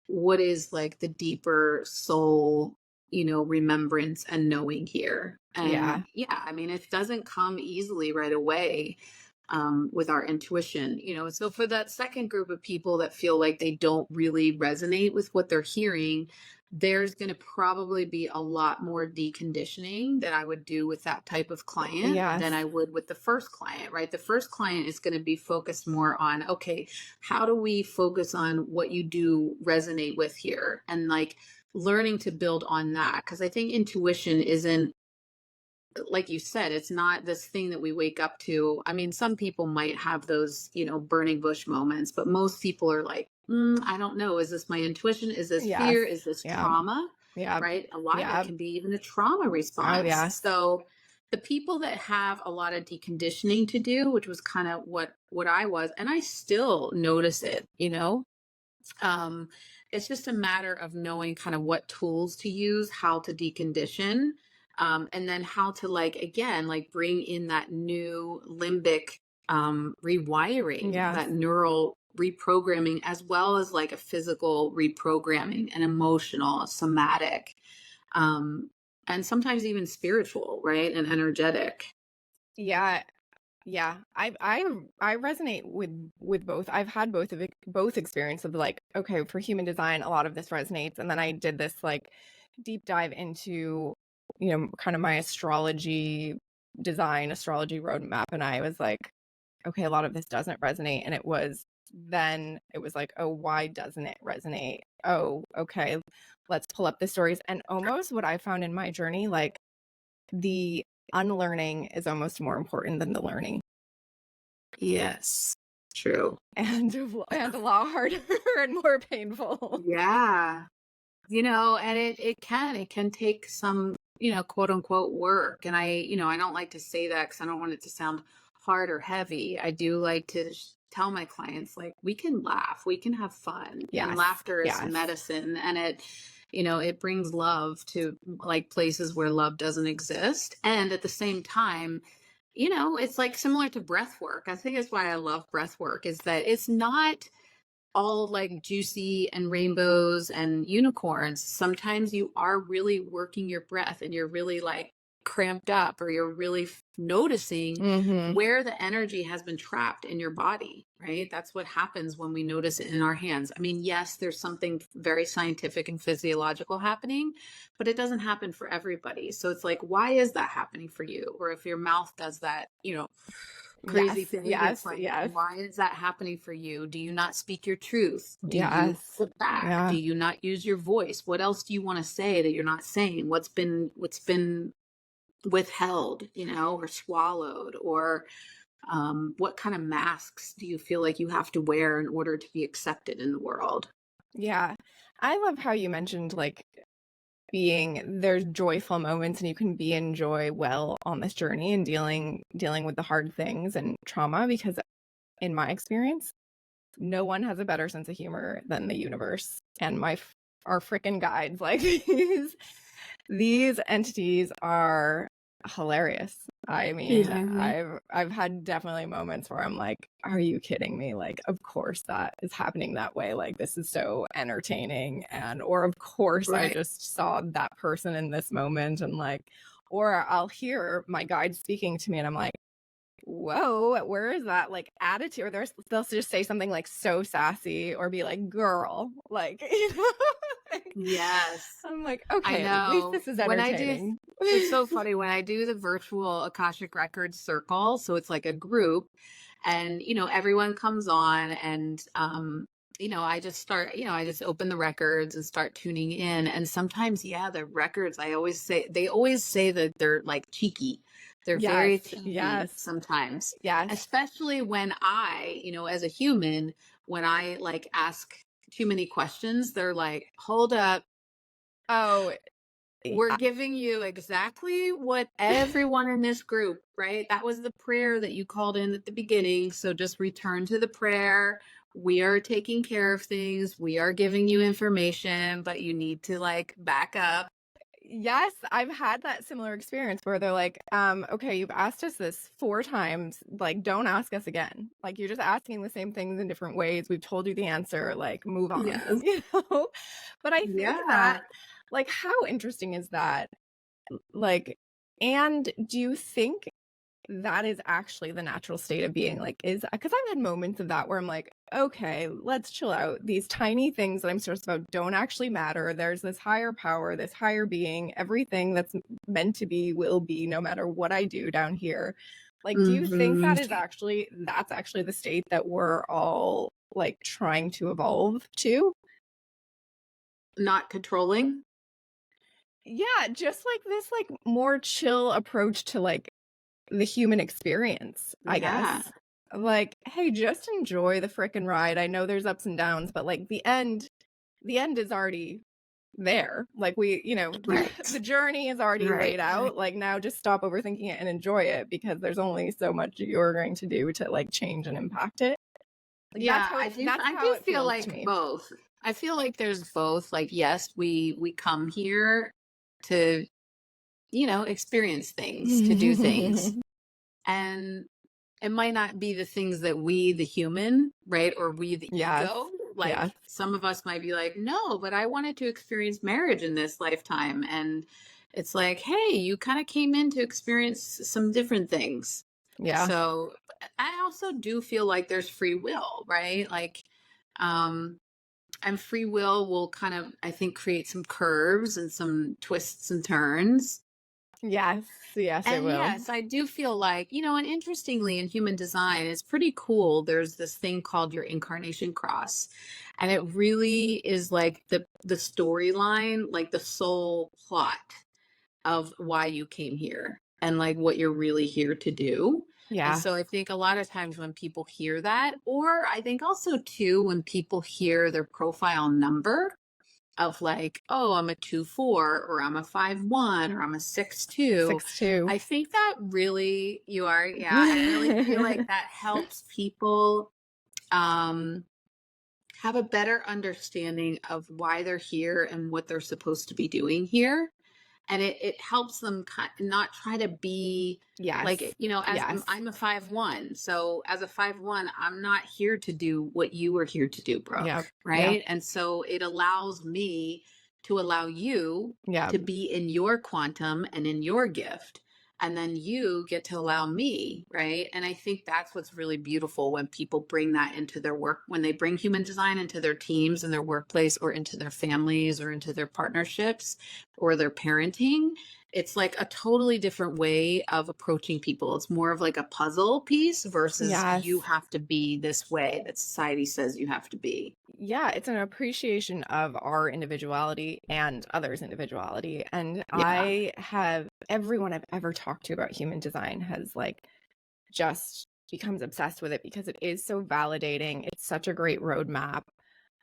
what is like the deeper soul, remembrance and knowing here. Yeah. And yeah, I mean, it doesn't come easily right away with our intuition, So for that second group of people that feel like they don't really resonate with what they're hearing, there's going to probably be a lot more deconditioning that I would do with that type of client than Yes. I would with the first client, right? The first client is going to be focused more on, okay, how do we focus on what you do resonate with here? And like learning to build on that. Because I think intuition isn't, like you said, it's not this thing that we wake up to. I mean, some people might have those, burning bush moments, but most people are like, I don't know. Is this my intuition? Is this Yes. fear? Is this Yeah. trauma? Yeah. Right? A lot of Yeah. it can be even a trauma response. Oh, yes. So the people that have a lot of deconditioning to do, which was kind of what I was, and I still notice it, it's just a matter of knowing kind of what tools to use, how to decondition, and then how to like, again, like bring in that new limbic rewiring, Yes. that neural reprogramming, as well as like a physical reprogramming, and emotional, somatic, and sometimes even spiritual, right? And energetic. Yeah. Yeah. I resonate with both. I've had both experience of like, okay, for human design, a lot of this resonates. And then I did this like deep dive into, kind of my astrology roadmap. And I was like, okay, a lot of this doesn't resonate. And it was like, oh, why doesn't it resonate? Oh, okay, let's pull up the stories. And almost what I found in my journey, like the unlearning is almost more important than the learning. Yes, true. And a lot harder and more painful. Yeah. And it can take some, quote unquote work. And I don't like to say that because I don't want it to sound hard or heavy. I do like to tell my clients, like, we can laugh, we can have fun. Yes. And laughter is Yes. medicine. And it brings love to like places where love doesn't exist. And at the same time, it's like similar to breath work. I think that's why I love breath work, is that it's not all like juicy and rainbows and unicorns. Sometimes you are really working your breath and you're really like cramped up, or you're really noticing where the energy has been trapped in your body, right? That's what happens when we notice it in our hands. I mean, yes, there's something very scientific and physiological happening, but it doesn't happen for everybody. So it's like, why is that happening for you? Or if your mouth does that, crazy Yes, thing. It's yes, like, yes, why is that happening for you? Do you not speak your truth? Do you yes. sit back? Yeah. Do you not use your voice? What else do you want to say that you're not saying? What's been withheld, or swallowed, or what kind of masks do you feel like you have to wear in order to be accepted in the world? Yeah. I love how you mentioned like there's joyful moments and you can be in joy well on this journey and dealing with the hard things and trauma, because in my experience, no one has a better sense of humor than the universe and our freaking guides. Like these entities are hilarious. I mean, Yeah. I've had definitely moments where I'm like, are you kidding me? Like, of course that is happening that way. Like, this is so entertaining. Or of course I Right. just saw that person in this moment, and like, or I'll hear my guide speaking to me and I'm like, whoa, where is that like attitude? Or they'll just say something like so sassy or be like, girl, like, like, Yes. I'm like, I okay, at least know. this is When I do, entertaining. it's so funny when I do the virtual Akashic Records circle. So it's like a group, and everyone comes on, and I just start, I just open the records and start tuning in. And sometimes, yeah, the records, they always say that they're like cheeky. They're Yes, very cheeky yes, sometimes, yes. especially when as a human, when I like ask too many questions, they're like, hold up. Oh, We're giving you exactly what everyone in this group, right? That was the prayer that you called in at the beginning. So just return to the prayer. We are taking care of things. We are giving you information, but you need to like back up. yes, I've had that similar experience where they're like, okay, you've asked us this 4 times, like, don't ask us again. Like, you're just asking the same things in different ways. We've told you the answer, like, move on, Yes. But I think Yeah. that, like, how interesting is that? Like, and do you think that is actually the natural state of being? Like, is because I've had moments of that where I'm like, okay, let's chill out. These tiny things that I'm stressed about don't actually matter. There's this higher power, this higher being. Everything that's meant to be will be, no matter what I do down here. Like, do you think Hmm. that's actually the state that we're all like trying to evolve to? Not controlling. Yeah, just like this like more chill approach to like the human experience, I Yeah. guess. Like, hey, just enjoy the frickin' ride. I know there's ups and downs, but like the end is already there. Like the Right. journey is already Right. laid out. Like now just stop overthinking it and enjoy it, because there's only so much you're going to do to like change and impact it. Like Yeah, I do. that's I how do it feel feels to like me. both. I feel like there's both. Like, yes, we come here to, experience things, to do things. And it might not be the things that we, the human, right? Or we, the Yes. ego. Like Yes. some of us might be like, no, but I wanted to experience marriage in this lifetime. And it's like, hey, you kind of came in to experience some different things. Yeah. So I also do feel like there's free will, right? Like, um, and free will kind of, I think, create some curves and some twists and turns. Yes. Yes, it And will. yes, I do feel like, and interestingly, in human design, it's pretty cool. There's this thing called your incarnation cross. And it really is like the storyline, like the soul plot of why you came here and like what you're really here to do. And Yeah. so I think a lot of times when people hear that, or I think also too, when people hear their profile number, of like, oh, I'm a 2-4, or I'm a 5-1, or I'm a 6-2. 6'2". I think that really you are, yeah. I really feel like that helps people um have a better understanding of why they're here and what they're supposed to be doing here. And it helps them not try to be like, Yes. as Yes. I'm a 5-1. So as a 5-1, I'm not here to do what you were here to do, Yeah. Brooke. Yeah. Right. And so it allows me to allow you Yeah. to be in your quantum and in your gift. And then you get to allow me. Right. And I think that's what's really beautiful when people bring that into their work, when they bring human design into their teams and their workplace, or into their families, or into their partnerships, or their parenting. it's like a totally different way of approaching people. It's more of like a puzzle piece versus you Yes. have to be this way that society says you have to be. Yeah, it's an appreciation of our individuality and others' individuality. And Yeah. everyone I've ever talked to about human design has like just becomes obsessed with it because it is so validating. It's such a great roadmap.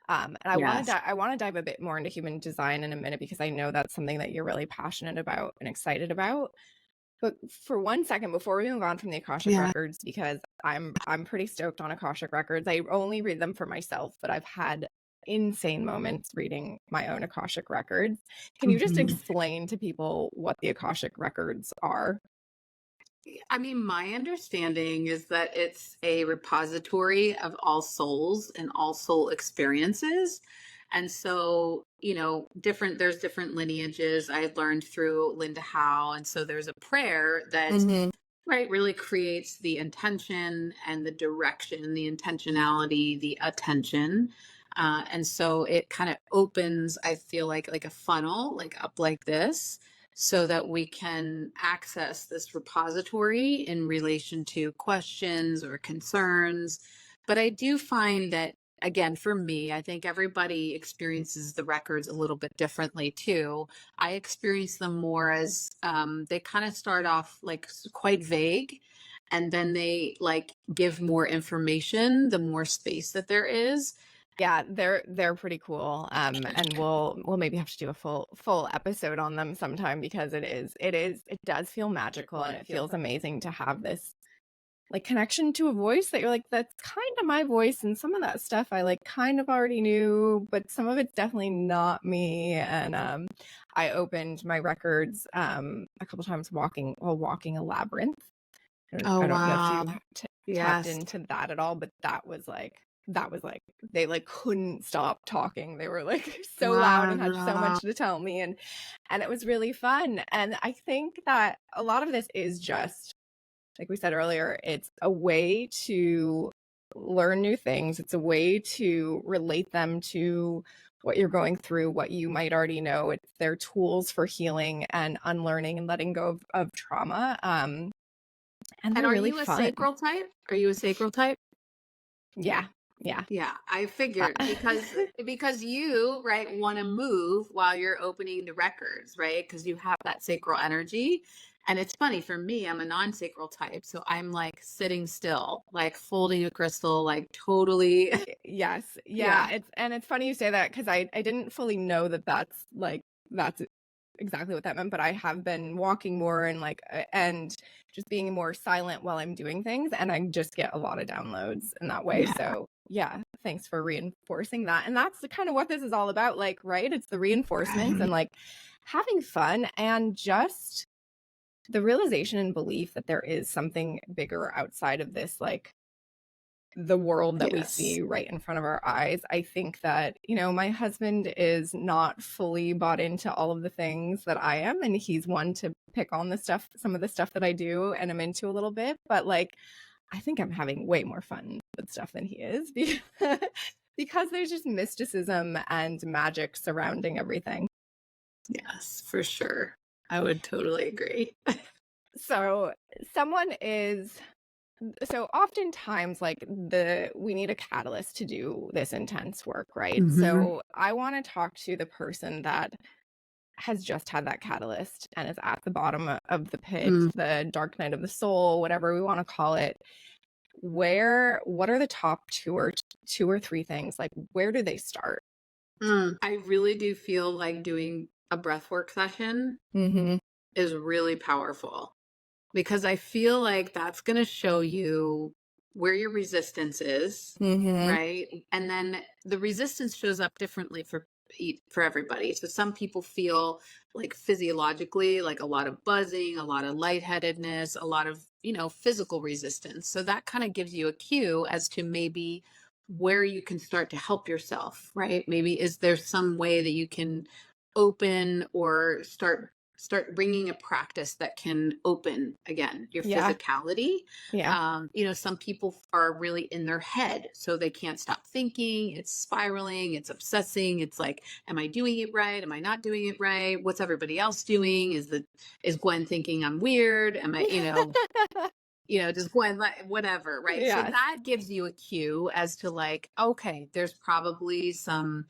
And Yes. I want to dive a bit more into human design in a minute because I know that's something that you're really passionate about and excited about. But for 1 second, before we move on from the Akashic Yeah. Records, because I'm pretty stoked on Akashic Records. I only read them for myself, but I've had insane moments reading my own Akashic Records. Can you just Mhm. explain to people what the Akashic Records are? I mean, my understanding is that it's a repository of all souls and all soul experiences. And so, there's different lineages I learned through Linda Howe. And so there's a prayer that, right, really creates the intention and the direction, the intentionality, the attention. And so it kind of opens, I feel like a funnel, like up like this, so that we can access this repository in relation to questions or concerns. But I do find that, again, for me, I think everybody experiences the records a little bit differently too. I experience them more as they kind of start off like quite vague, and then they like give more information the more space that there is. Yeah, they're pretty cool. And we'll maybe have to do a full episode on them sometime because it does feel magical and it feels amazing to have this like connection to a voice that you're like, that's kind of my voice. And some of that stuff I like kind of already knew, but some of it's definitely not me. And I opened my records a couple times walking a labyrinth. Oh, I don't know if you wow. tapped Yes. into that at all, but that was like they like couldn't stop talking. They were like so loud and had so Wow. much to tell me, and it was really fun. And I think that a lot of this is just like we said earlier, it's a way to learn new things. It's a way to relate them to what you're going through, what you might already know. It's their tools for healing and unlearning and letting go of trauma. And And they're are really you a fun. sacral type? Are you a sacral type? Yeah. Yeah. Yeah, I figured because you, right, want to move while you're opening the records, right? Because you have that sacral energy. And it's funny for me, I'm a non-sacral type, so I'm like sitting still, like folding a crystal, like totally. Yes. Yeah. Yeah. It's funny you say that because I didn't fully know that that's exactly what that meant, but I have been walking more and and just being more silent while I'm doing things, and I just get a lot of downloads in that way. Yeah. So yeah, thanks for reinforcing that. And that's kind of what this is all about, like, right? It's the reinforcements and like having fun and just the realization and belief that there is something bigger outside of this, like the world that we Yes. see right in front of our eyes. I think that, my husband is not fully bought into all of the things that I am, and he's one to pick on some of the stuff that I do and I'm into a little bit, but like I think I'm having way more fun with stuff than he is because there's just mysticism and magic surrounding everything. Yes, for sure. I would totally agree. So, someone is so oftentimes like we need a catalyst to do this intense work, right? So I want to talk to the person that has just had that catalyst and is at the bottom of the pit, Mm. the dark night of the soul, whatever we want to call it. What are the top two or three things? Like, where do they start? I really do feel like doing a breathwork session is really powerful, because I feel like that's going to show you where your resistance is, right? And then the resistance shows up differently for everybody. So some people feel like physiologically like a lot of buzzing, a lot of lightheadedness, a lot of, physical resistance. So that kind of gives you a cue as to maybe where you can start to help yourself, right? Maybe is there some way that you can open or start start bringing a practice that can open again your Yeah. physicality. Yeah. Some people are really in their head, so they can't stop thinking. It's spiraling, it's obsessing. It's like, am I doing it right? Am I not doing it right? What's everybody else doing? Is Gwen thinking I'm weird? Am I, does Gwen like whatever, right? So Yes. that gives you a cue as to like, okay, there's probably some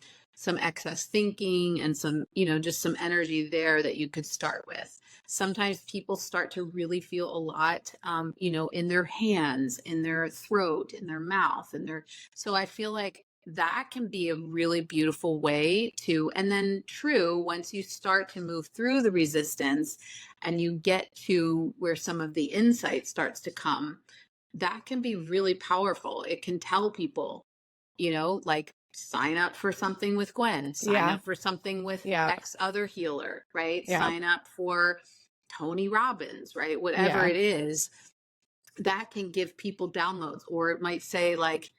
excess thinking and some, just some energy there that you could start with. Sometimes people start to really feel a lot, in their hands, in their throat, in their mouth, so I feel like that can be a really beautiful way to, and then true, once you start to move through the resistance and you get to where some of the insight starts to come, that can be really powerful. It can tell people, like, sign up for something with Gwen, sign up for something with X other healer, right? Sign up for Tony Robbins, right? Whatever it is, that can give people downloads. Or it might say like,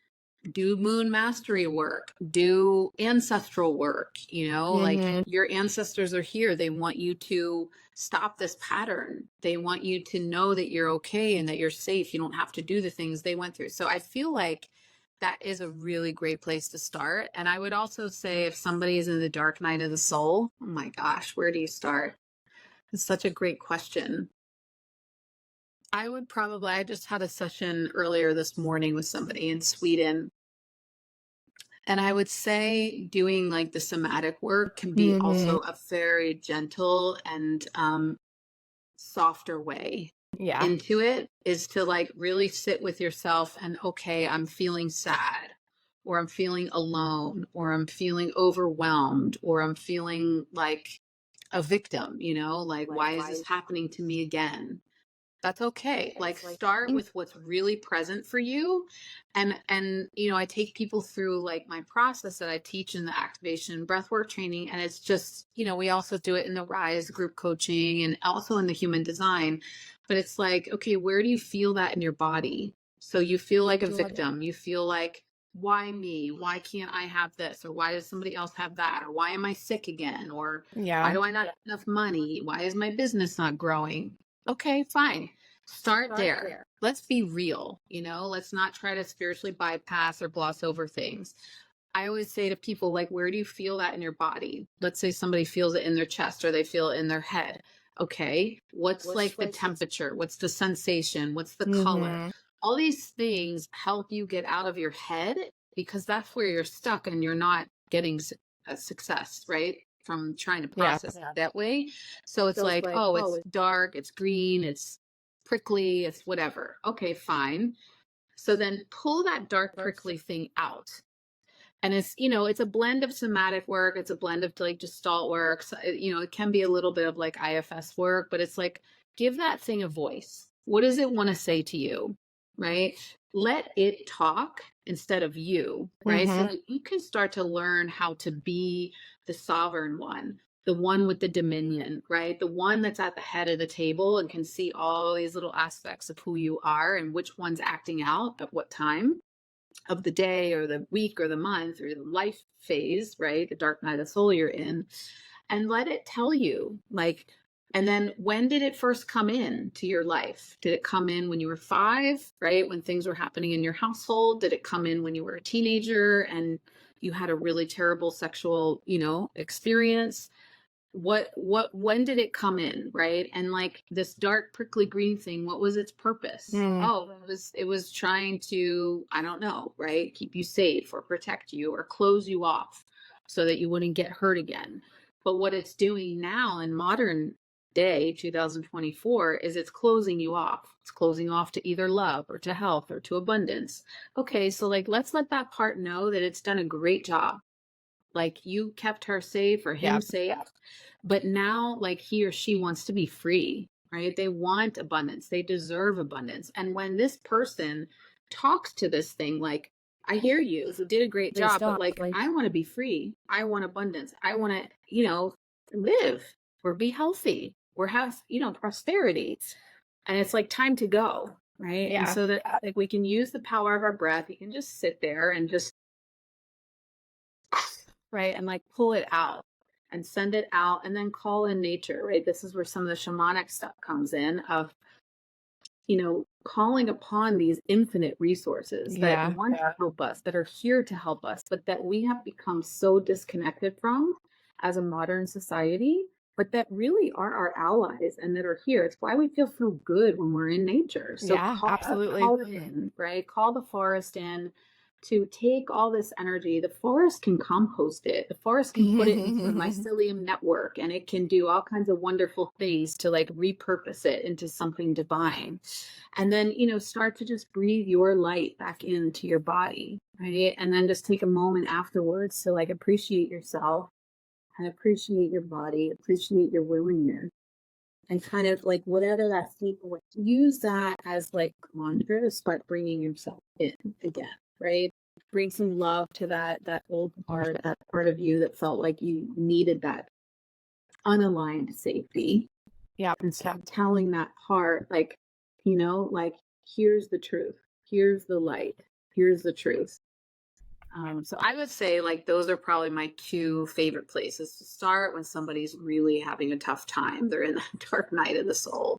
do moon mastery work, do ancestral work, like your ancestors are here. They want you to stop this pattern. They want you to know that you're okay and that you're safe. You don't have to do the things they went through. So I feel like that is a really great place to start. And I would also say if somebody is in the dark night of the soul, oh my gosh, where do you start? It's such a great question. I just had a session earlier this morning with somebody in Sweden. And I would say doing like the somatic work can be also a very gentle and softer way into it, is to like really sit with yourself and, okay, I'm feeling sad, or I'm feeling alone, or I'm feeling overwhelmed, or I'm feeling like a victim, like why is this happening to me again? That's okay. Like start with what's really present for you. And I take people through like my process that I teach in the activation breathwork training. And it's just, we also do it in the Rise group coaching and also in the human design. But it's like, okay, where do you feel that in your body? So you feel like a victim. You feel like, why me? Why can't I have this? Or why does somebody else have that? Or why am I sick again? Or why do I not have enough money? Why is my business not growing? Okay, fine. Start there. Let's be real, let's not try to spiritually bypass or gloss over things. I always say to people, like, where do you feel that in your body? Let's say somebody feels it in their chest or they feel it in their head. Okay, what's like the temperature? What's the sensation? What's the color? All these things help you get out of your head, because that's where you're stuck and you're not getting a success, right? From trying to process it that way. So it's like, oh, it's dark, it's green, it's prickly, it's whatever. Okay, fine. So then pull that dark prickly thing out. And it's a blend of somatic work. It's a blend of like gestalt work. So, it can be a little bit of like IFS work, but it's like, give that thing a voice. What does it want to say to you? Right? Let it talk instead of you, right? So that you can start to learn how to be the sovereign one, the one with the dominion, right? The one that's at the head of the table and can see all these little aspects of who you are and which one's acting out at what time of the day or the week or the month or the life phase, right? The dark night of the soul you're in, and let it tell you, like, and then when did it first come in to your life? Did it come in when you were 5, right? When things were happening in your household? Did it come in when you were a teenager and you had a really terrible sexual, experience? When did it come in, right? And like this dark prickly green thing, what was its purpose? Oh, it was trying to, I don't know, right, keep you safe or protect you or close you off so that you wouldn't get hurt again. But what it's doing now in modern day 2024 is it's closing you off. It's closing off to either love or to health or to abundance. Okay, so like let's let that part know that it's done a great job. Like you kept her safe or him safe, but now like he or she wants to be free, right? They want abundance. They deserve abundance. And when this person talks to this thing, like, I hear you, you did a great job, but like, I want to be free. I want abundance. I want to, live or be healthy or have, prosperity. And it's like time to go. Right. And so that like we can use the power of our breath. You can just sit there and just, right, and like pull it out. and send it out, and then call in nature, right? This is where some of the shamanic stuff comes in of, calling upon these infinite resources that Yeah. want to help us, that are here to help us, but that we have become so disconnected from as a modern society, but that really are our allies and that are here. It's why we feel so good when we're in nature. So Yeah, absolutely. call it in, right? Call the forest in to take all this energy. The forest can compost it. The forest can put it into the mycelium network, and it can do all kinds of wonderful things to like repurpose it into something divine. And then, start to just breathe your light back into your body, right? And then just take a moment afterwards to like appreciate yourself and appreciate your body, appreciate your willingness. And kind of like whatever that statement was, use that as like mantra to start bringing yourself in again, right? Bring some love to that old part, that part of you that felt like you needed that unaligned safety. Yeah. And start telling that part, like, like, here's the truth, here's the light, here's the truth. So I would say like those are probably my two favorite places to start when somebody's really having a tough time. They're in that dark night of the soul.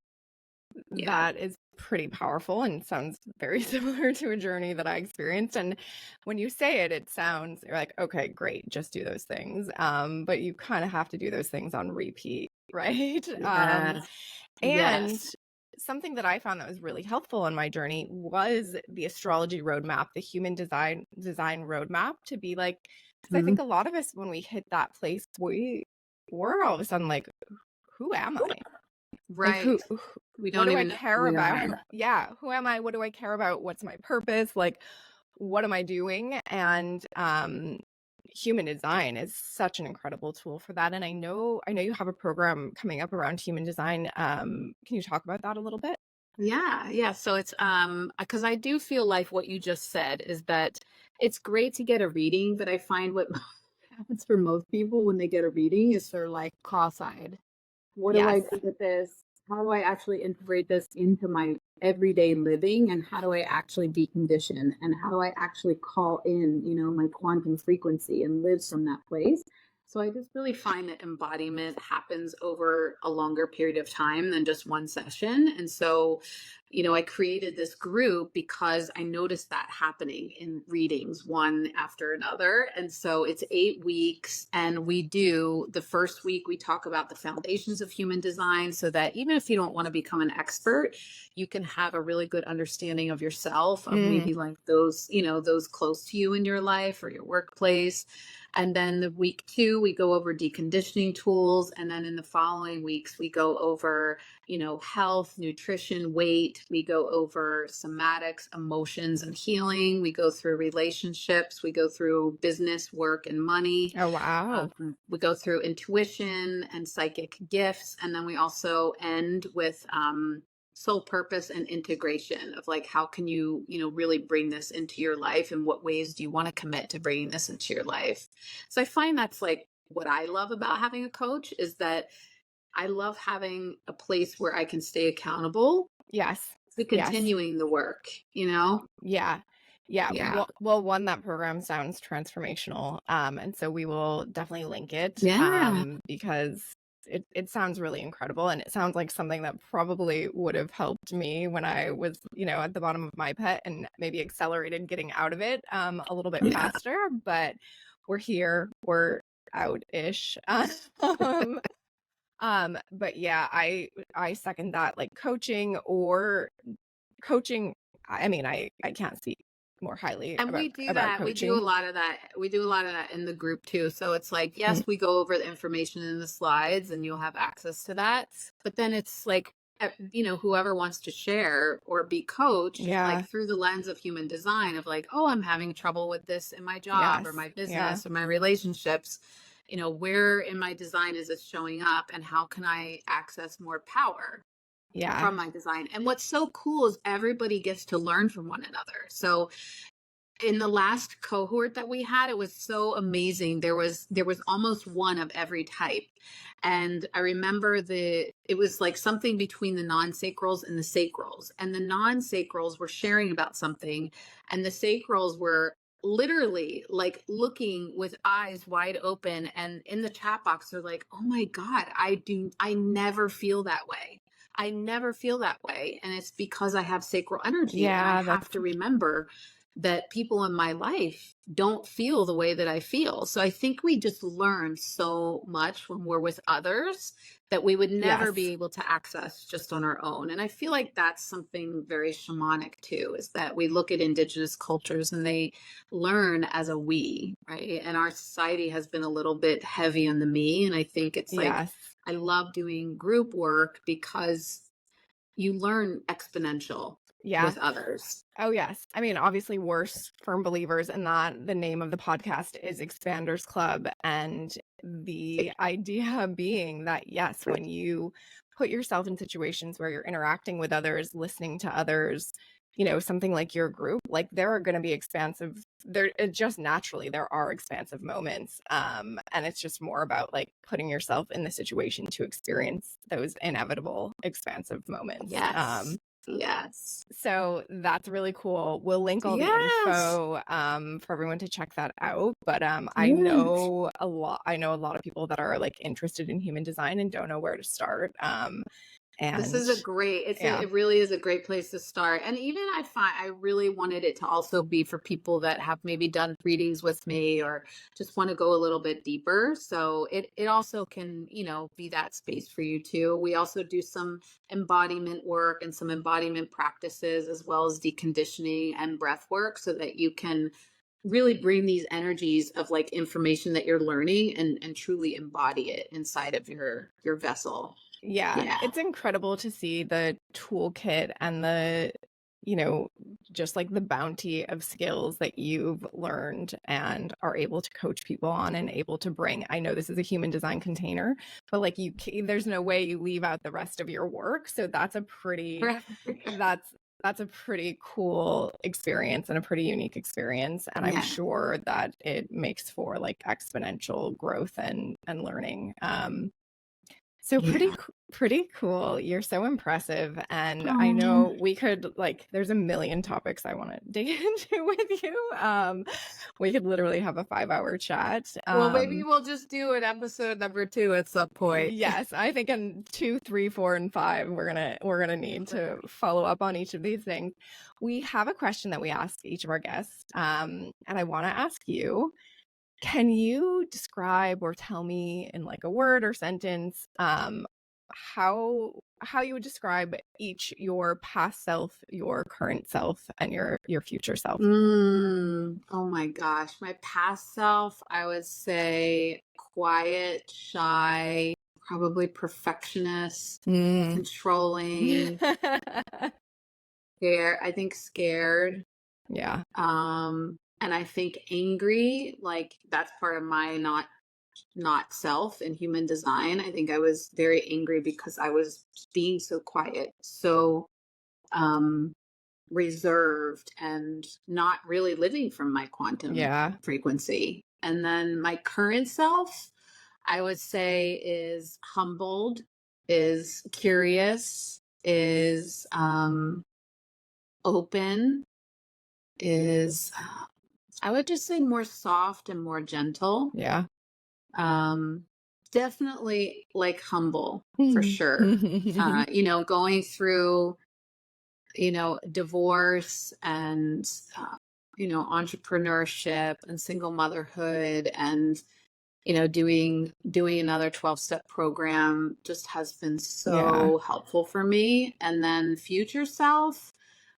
That is pretty powerful and sounds very similar to a journey that I experienced. And when you say it, it sounds you're like, okay, great, just do those things. But you kind of have to do those things on repeat, right? Yes. And Yes. something that I found that was really helpful in my journey was the astrology roadmap, the human design roadmap, to be like, because I think a lot of us, when we hit that place, we're all of a sudden like, who am I? Right. Like, We don't what do even I care about? Yeah, who am I? What do I care about? What's my purpose? Like, what am I doing? And human design is such an incredible tool for that. And I know you have a program coming up around human design. Can you talk about that a little bit? Yeah. So it's because I do feel like what you just said is that it's great to get a reading, but I find what happens for most people when they get a reading is they're like cross-eyed. What do I Yes. do with this? How do I actually integrate this into my everyday living? And how do I actually decondition? And how do I actually call in, my quantum frequency and live from that place? So I just really find that embodiment happens over a longer period of time than just one session. And so, I created this group because I noticed that happening in readings one after another. And so it's 8 weeks, and we do the first week, we talk about the foundations of human design so that even if you don't want to become an expert, you can have a really good understanding of yourself, of maybe like those, those close to you in your life or your workplace. And then the week 2, we go over deconditioning tools. And then in the following weeks, we go over, health, nutrition, weight. We go over somatics, emotions, and healing. We go through relationships. We go through business, work, and money. Oh, wow. We go through intuition and psychic gifts. And then we also end with soul purpose and integration of like, how can you, really bring this into your life, and what ways do you want to commit to bringing this into your life? So I find that's like what I love about having a coach, is that I love having a place where I can stay accountable Yes. to continuing the work, Yeah. Well, one, that program sounds transformational. And so we will definitely link it. Because it sounds really incredible, and it sounds like something that probably would have helped me when I was, at the bottom of my pit, and maybe accelerated getting out of it a little bit faster. But we're here, we're out-ish. But yeah, I second that. Like coaching. I mean, I can't speak more highly and about, we do about that. coaching. We do a lot of that in the group too. So it's like, yes, we go over the information in the slides and you'll have access to that. But then it's like, whoever wants to share or be coached, like through the lens of human design, of like, oh, I'm having trouble with this in my job or my business or my relationships. Where in my design is it showing up, and how can I access more power from my design? And what's so cool is everybody gets to learn from one another. So in the last cohort that we had, it was so amazing. There was almost one of every type. And I remember it was like something between the non-sacrals and the sacrals. And the non-sacrals were sharing about something, and the sacrals were literally like looking with eyes wide open, and in the chat box they're like, oh my God, I never feel that way. I never feel that way. And it's because I have sacral energy, and I Yeah, have that's to remember that people in my life don't feel the way that I feel. So I think we just learn so much when we're with others that we would never be yes. able to access just on our own. And I feel like that's something very shamanic too, is that we look at indigenous cultures and they learn as a we, right? And our society has been a little bit heavy on the me. And I think it's like, Yes. I love doing group work because you learn exponential Yeah. with others. Oh, yes. I mean, obviously, we're firm believers in that. The name of the podcast is Expanders Club. And the idea being that, yes, when you put yourself in situations where you're interacting with others, listening to others, something like your group, like there are going to be expansive, just naturally, there are expansive moments. And it's just more about like putting yourself in the situation to experience those inevitable expansive moments. Yes. Yes. So that's really cool. We'll link all the Yes. info for everyone to check that out. But I Yes. know a lot of people that are like interested in human design and don't know where to start. This And is a great, yeah, it really is a great place to start. And even I really wanted it to also be for people that have maybe done readings with me or just want to go a little bit deeper. So it also can, be that space for you too. We also do some embodiment work and some embodiment practices, as well as deconditioning and breath work, so that you can really bring these energies of like information that you're learning and truly embody it inside of your vessel. yeah, Yeah. it's incredible to see the toolkit and the, just like the bounty of skills that you've learned and are able to coach people on and able to bring. I know this is a human design container, but like there's no way you leave out the rest of your work. So that's a pretty, that's a pretty cool experience and a pretty unique experience. And I'm Yeah. sure that it makes for like exponential growth and learning. So Yeah. pretty cool. You're so impressive. And I Oh. know we could like there's a million topics I want to dig into with you. We could literally have a 5-hour chat. Well, maybe we'll just do an episode number 2 at some point. Yes, I think in 2, 3, 4, and 5, we're gonna need to follow up on each of these things. We have a question that we ask each of our guests. And I want to ask you, can you describe or tell me in like a word or sentence how you would describe each, your past self, your current self, and your future self? Oh my gosh. My past self, I would say quiet, shy, probably perfectionist, controlling, scared. I think scared. Yeah. And I think angry, like that's part of my not self in human design. I think I was very angry because I was being so quiet, so um reserved, and not really living from my quantum Yeah. frequency. And then my current self, I would say, is humbled, is curious, is open, is I would just say more soft and more gentle. Yeah. Um, definitely like humble for sure. Going through, divorce and, entrepreneurship and single motherhood and, doing another 12-step program just has been Yeah. so helpful for me. And then future self,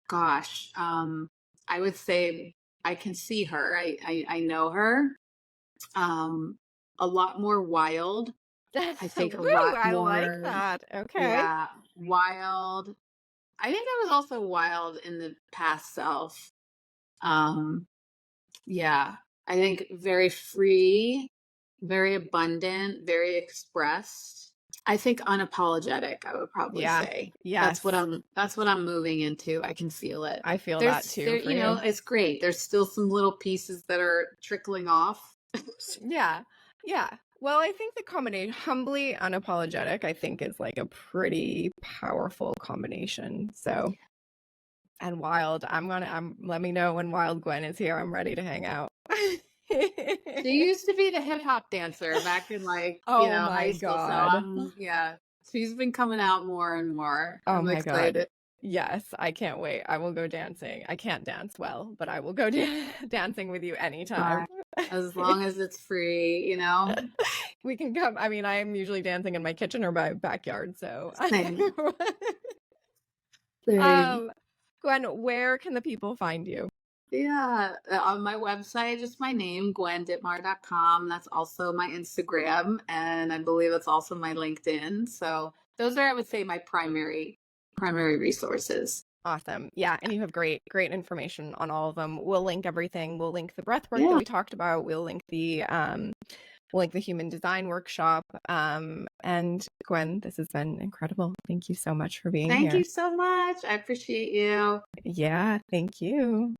gosh, I would say I can see her. I know her. A lot more wild. I think a Woo, lot I like more, that. Okay. yeah, wild. I think I was also wild in the past self. Um, yeah, I think very free, very abundant, very expressed. I think unapologetic, I would probably Yeah. say. Yes. That's what I'm moving into. I can feel it. I feel that too for you. It's great. There's still some little pieces that are trickling off. Yeah. Yeah. Well, I think the combination humbly unapologetic, I think is like a pretty powerful combination. So and Wild. Let me know when Wild Gwen is here. I'm ready to hang out. She used to be the hip hop dancer back in Oh high my school. So God. yeah, she's been coming out more and more. Oh I'm my excited. God. Yes, I can't wait. I will go dancing. I can't dance well, but I will go dancing with you anytime. As long as it's free, you know. We can come. I mean, I'm usually dancing in my kitchen or my backyard, so. Same. Gwen, where can the people find you? Yeah, on my website, just my name, GwenDittmar.com. That's also my Instagram, and I believe it's also my LinkedIn. So those are, I would say, my primary resources. Awesome. Yeah, and you have great information on all of them. We'll link everything. We'll link the breath work that we talked about. We'll link the human design workshop. And Gwen, this has been incredible. Thank you so much for being here. Thank you so much. I appreciate you. Yeah, thank you.